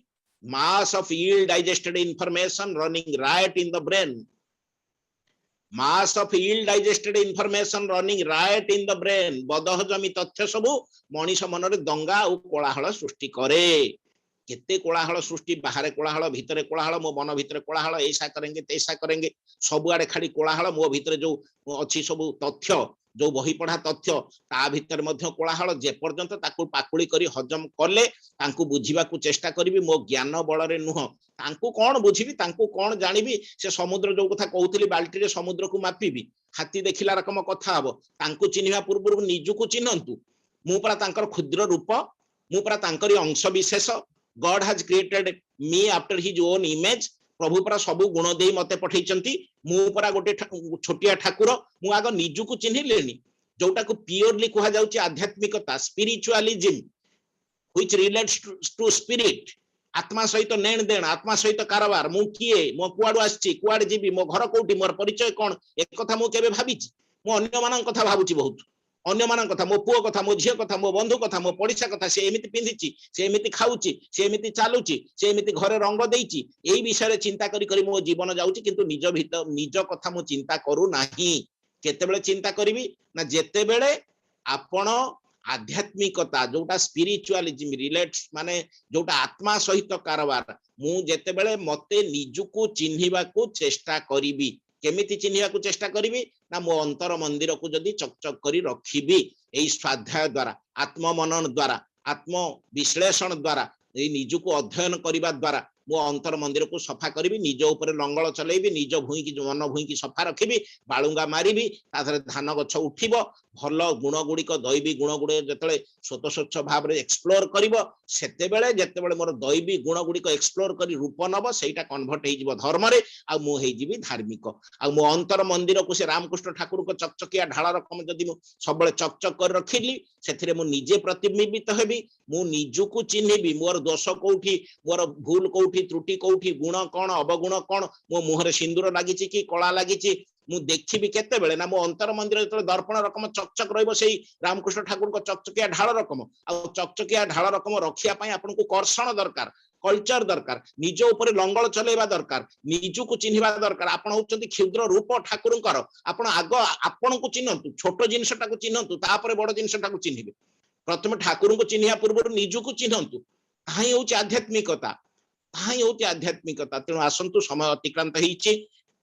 mass of ill digested information running riot in the brain mass of ill digested information running riot in the brain बदहजमी तथ्य सब मनीष मनरे दंगा और कोलाहल सृष्टि करे केते कोलाहल सृष्टि बाहर कोलाहल भीतर कोलाहल मो मन भीतर कोलाहल ऐसा करेंगे तैसा करेंगे सब आड़े खाली कोलाहल मो भीतर जो अच्छी सब तथ्य जो बही पढ़ा तथ्य ता भीतर मध्य कोलाहल जे पर्यंत ताकू पाकुली करी हजम करले तांकू बुझिबा को चेष्टा करिवि मो ज्ञान बल रे नुह तांकू कोन बुझिबि तांकू कोन जानिबि से समुद्र जो कथा कहउतली बाल्टी रे समुद्र को मापिबि हाथी देखिला रकम कथा हबो तांकू चिन्हिबा पूर्व निजु को चिन्हंतु मु परा तांकर क्षुद्र रूप मु परा तांकरी अंश विशेष God has created me after his own image प्रभु परा सब गुण दे मते पठैचंती मु परा गोटे छोटिया ठाकुर मु आग निजुकु चिन्हिलेनी जोटा को प्योरली कहा जाउची आध्यात्मिकता spiritualism which relates to spirit आत्मा सहित नेण देण आत्मा सहित कारबार मु किए मो कुआडू आछि कुआड जीबी मो घर कोठी मोर परिचय कोन एक कथा मु केबे भाबिची मु अन्य मानन कथा भाबुची बहुत अन्य मानन कथा मो पुओ कथा मो झियो कथा मो बंधु कथा मो पड़िसा कथा से एमिति पिंधिची से एमिति खाउची से एमिति चालुची से एमिति घरे रंग देइची एई विषय रे चिंता करी करी मो जीवन जाउची किंतु निज कथा मु चिंता करू नाही केतेबेले चिंता करिवि ना जेतेबेले आपण आध्यात्मिकता जोटा स्पिरिचुअलिज्म रिलेट्स माने जोटा आत्मा सहित कारबार मु जेतेबेले मते निजुकु चिन्हिबाकू चेष्टा करिवि केमिति चिन्हिबाकू चेष्टा करिवि ना मो अंतर मंदिर को जदी चकचक करी रखिबि एई स्वाध्याय द्वारा आत्म मनन द्वारा आत्म विश्लेषण द्वारा एई निजुकु अध्ययन करिबा द्वारा मो अंतर मंदिर को सफा करी निज ऊपर लंगल चलैबी निज भूई की मन भूई की सफा रखी बालुंगा मारिबी ताधरे धान गछ उठिब भल गुण गुड़िक दैवी गुण गुड़े जतले स्वत स्वच्छ भाव रे एक्सप्लोर करिवो सेतेबेले जेतेबेले मोर दैवी गुण गुड़िक एक्सप्लोर करी रूप नब सेटा कन्वर्ट हे जिवो धर्म रे आ मु हे जिवि धार्मिक आ मो अंतर मंदिर को से रामकृष्ण ठाकुर को चकचकिया ढाल रकम जदि मु सबले चकचक कर रखिली सेथिरे मु निजे प्रतिबिंबित हेबी मु निजुकु चिन्हिबी मोर दोष कोठी मोर भूल कोठी त्रुटि कोठी गुण कौन अवगुण कौन मो मुहरे सिंदूर लागिची कि कला लागिची मु देखिबी केते बेले ना मो अंतर मंदिर जतले दर्पण रकम चकचक रहइबो सेही रामकृष्ण ठाकुर को चकचकिया ढाल रकम आ चकचकिया ढाल रकम रखिया पई आपन को कर्षण दरकार कल्चर दरकार निज ऊपर लंगल चलेबा दरकार निजु को चिन्हिबा दरकार आपण होचंती क्षुद्र रूप ठाकुरंकर आपण आग आपण को चिन्हंतु छोट जिंसटा को चिन्हंतु तापर बड़ जिंसटा को चिन्हिबे प्रथम ठाकुर को चिन्हिया पूर्व निजु को चिन्हंतु ताही होची आध्यात्मिकता ताही होची आध्यात्मिकता तेणु आसंतु समय अतिक्रांत हेछि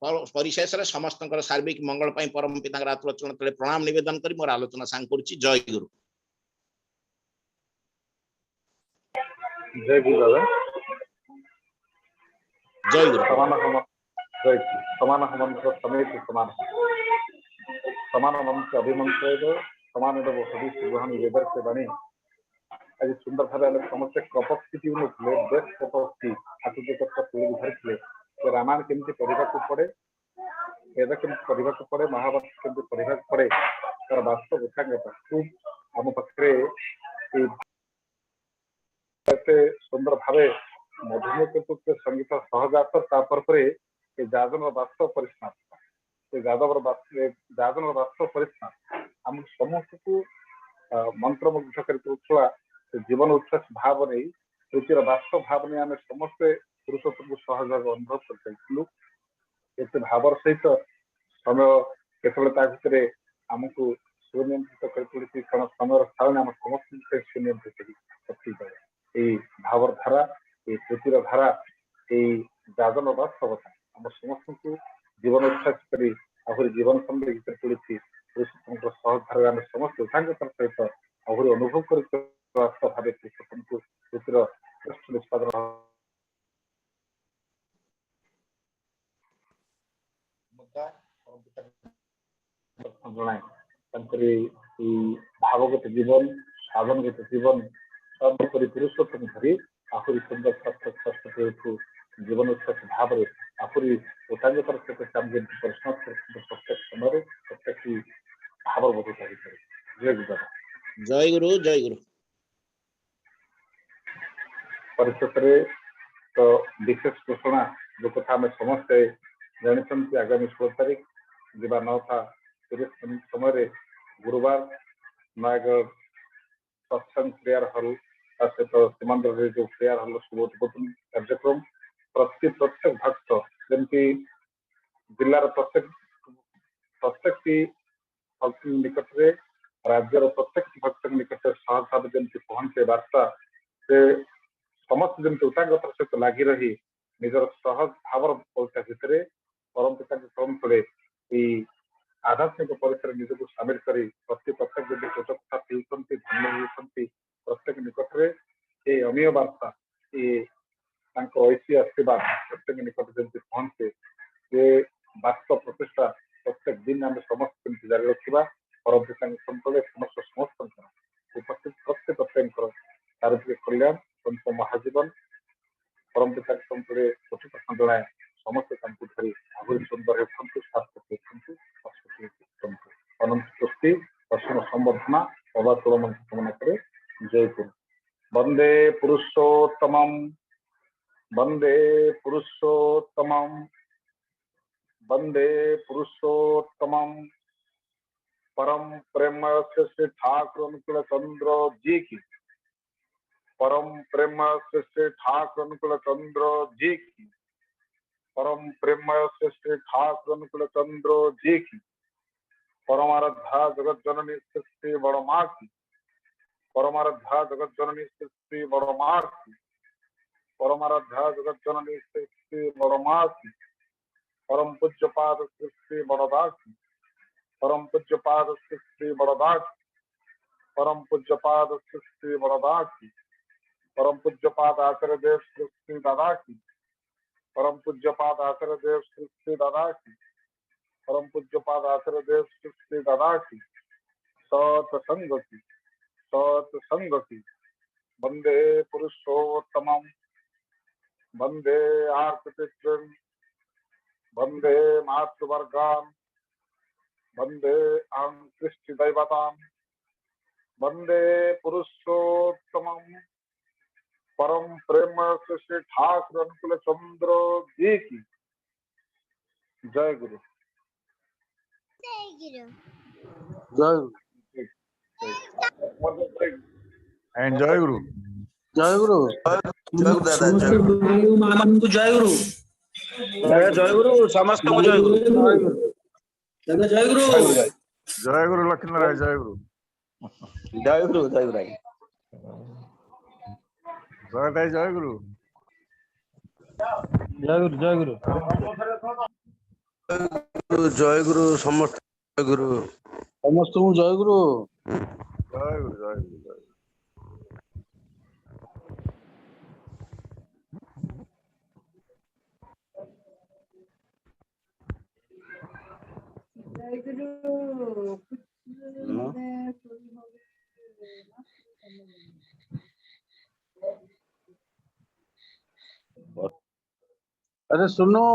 परिशेष रे समस्तकर सार्विक मंगल पई परम पितांकर आत्मचरण तले प्रणाम निवेदन करी मोर आलोचना सांग करछि जय गुरु दादा जय गुरु समान मंत्र समेत समान मंत्र अभिमंत्र समान ग्रहण वेदर से बने आज सुंदर भाव समस्त कपस्थिति बेस्ट कपस्थिति आतुर्य धरते रामायण केमती पढ़ा पड़े वेद केमती पढ़ा पड़े महाभारत केमती पढ़ा पड़े तार वास्तव उठांगता खूब आम पाखे सुंदर भाव मधुमेह चतुर्थ संगीत सहजात जाजन वास्तव परिस्मार जाजन वास्तव परिस्मार आम समस्त को मंत्रमुग्ध कर जीवन उच्छ्वास भाव नहीं रुचिर वास्तव भाव नहीं आम समस्ते पुरुषोत्तम को सहज भाव अनुभव करते भावर सहित समय केतवे आमको सुनियंत्रित कर समय स्थान आम समस्त सुनियंत्रित भावर धारा ये प्रीतिर धारा ये जाजन वास्तवता आम समस्त को जीवन उच्छ्वास कर आहरी जीवन संबंधी पड़ी पुरुषोत्तम सहज धारा आम समस्त उठांगतार सहित आहरी अनुभव कर वास्तव भाव पुरुषोत्तम को प्रीतिर श्रेष्ठ निष्पादन भावगत जीवन साधनगत जीवन पुरुषोत्तम धरी आहरी सुंदर जीवन उच्छ्वास भाव आहरी उठांगतार सहित प्रत्येक समय प्रत्येक भाव बोध जय गुरु जय गुरु परिषद तो विशेष घोषणा जो कथा आम समस्ते जानी आगामी 16 तारीख दिवा 9:30 समय गुरुवार नयगढ़ सत्संग प्रेयर हल सहित सीमांध्र जो प्रेयर हल शुभ उद्बोधन कार्यक्रम प्रत्येक भक्त जमी जिलार प्रत्येक निकट में राज्यर प्रत्येक भक्त निकट सहज भाव जमी पहुंचे वार्ता से समस्त जमी उठागतर सहित लगी रही निजर सहज भावर परीक्षा भितर परम पिता क्रम तले आध्यात्मिक परिसर निजक सामिल कर प्रत्येक जब कृतज्ञता पीछे धन्य होती प्रत्येक निकट में ये अमीय वार्ता ये ऐसी आशीर्वाद प्रत्येक निकट जमी पहुंचे ये वास्तव प्रतिष्ठा प्रत्येक दिन आम समस्त जारी रखा परम पिता क्रम तले समस्त उपस्थित प्रत्येक कल्याण संत महाजीवन परम पिता कोटि प्रश्न जनाए समस्त धरी आगुरी सुंदर हेतु शास्त्र अनंत सृष्टि दर्शन संवर्धना पदातुल कामना करे जय गुरु। वंदे पुरुषोत्तमं वंदे पुरुषोत्तमं वंदे पुरुषोत्तमं परम प्रेम से श्री ठाकुर अनुकूल चंद्र जी की परम प्रेम से श्री ठाकुर अनुकूल चंद्र जी की परम प्रेम से श्री ठाकुर अनुकूल चंद्र जी की परमाराध्या जगत जननी श्री बड़मा की परमाराध्या जगत जननी श्री बड़मा की परमाराध्या जगत जननी श्री बड़मा की परम पूज्य पाद श्री बड़दा की परम पूज्य पाद श्री बड़दा की परम पूज्य पाद श्री बड़दा की परम पूज्य पाद आचार्य देव श्री दादा की परम पूज्य पाद आचार्य देव श्री दादा की परम पूज्य पाद आचार्य देव श्री दादा की सत्संगति वंदे पुरुषोत्तमं वंदे आर्तपितृन् वंदे मातृवर्गान् वंदे कृष्टि दैवतान् वंदे पुरुषोत्तमं परम प्रेम से श्री ठाकुर अनुकूल चंद्र जी की जय गुरु। जय एंड जय गुरु। जय गुरु। जय गुरु दादा जय गुरु जय गुरु जय गुरु समस्त को जय गुरु। जय गुरु जय गुरु लक्ष्मी राय जय गुरु। जय गुरु जय गुरु जय गुरु। जय गुरु जय गुरु जय गुरु समस्त जय गुरु समस्त जय गुरु। जय गुरु जय गुरु जय अरे सुनो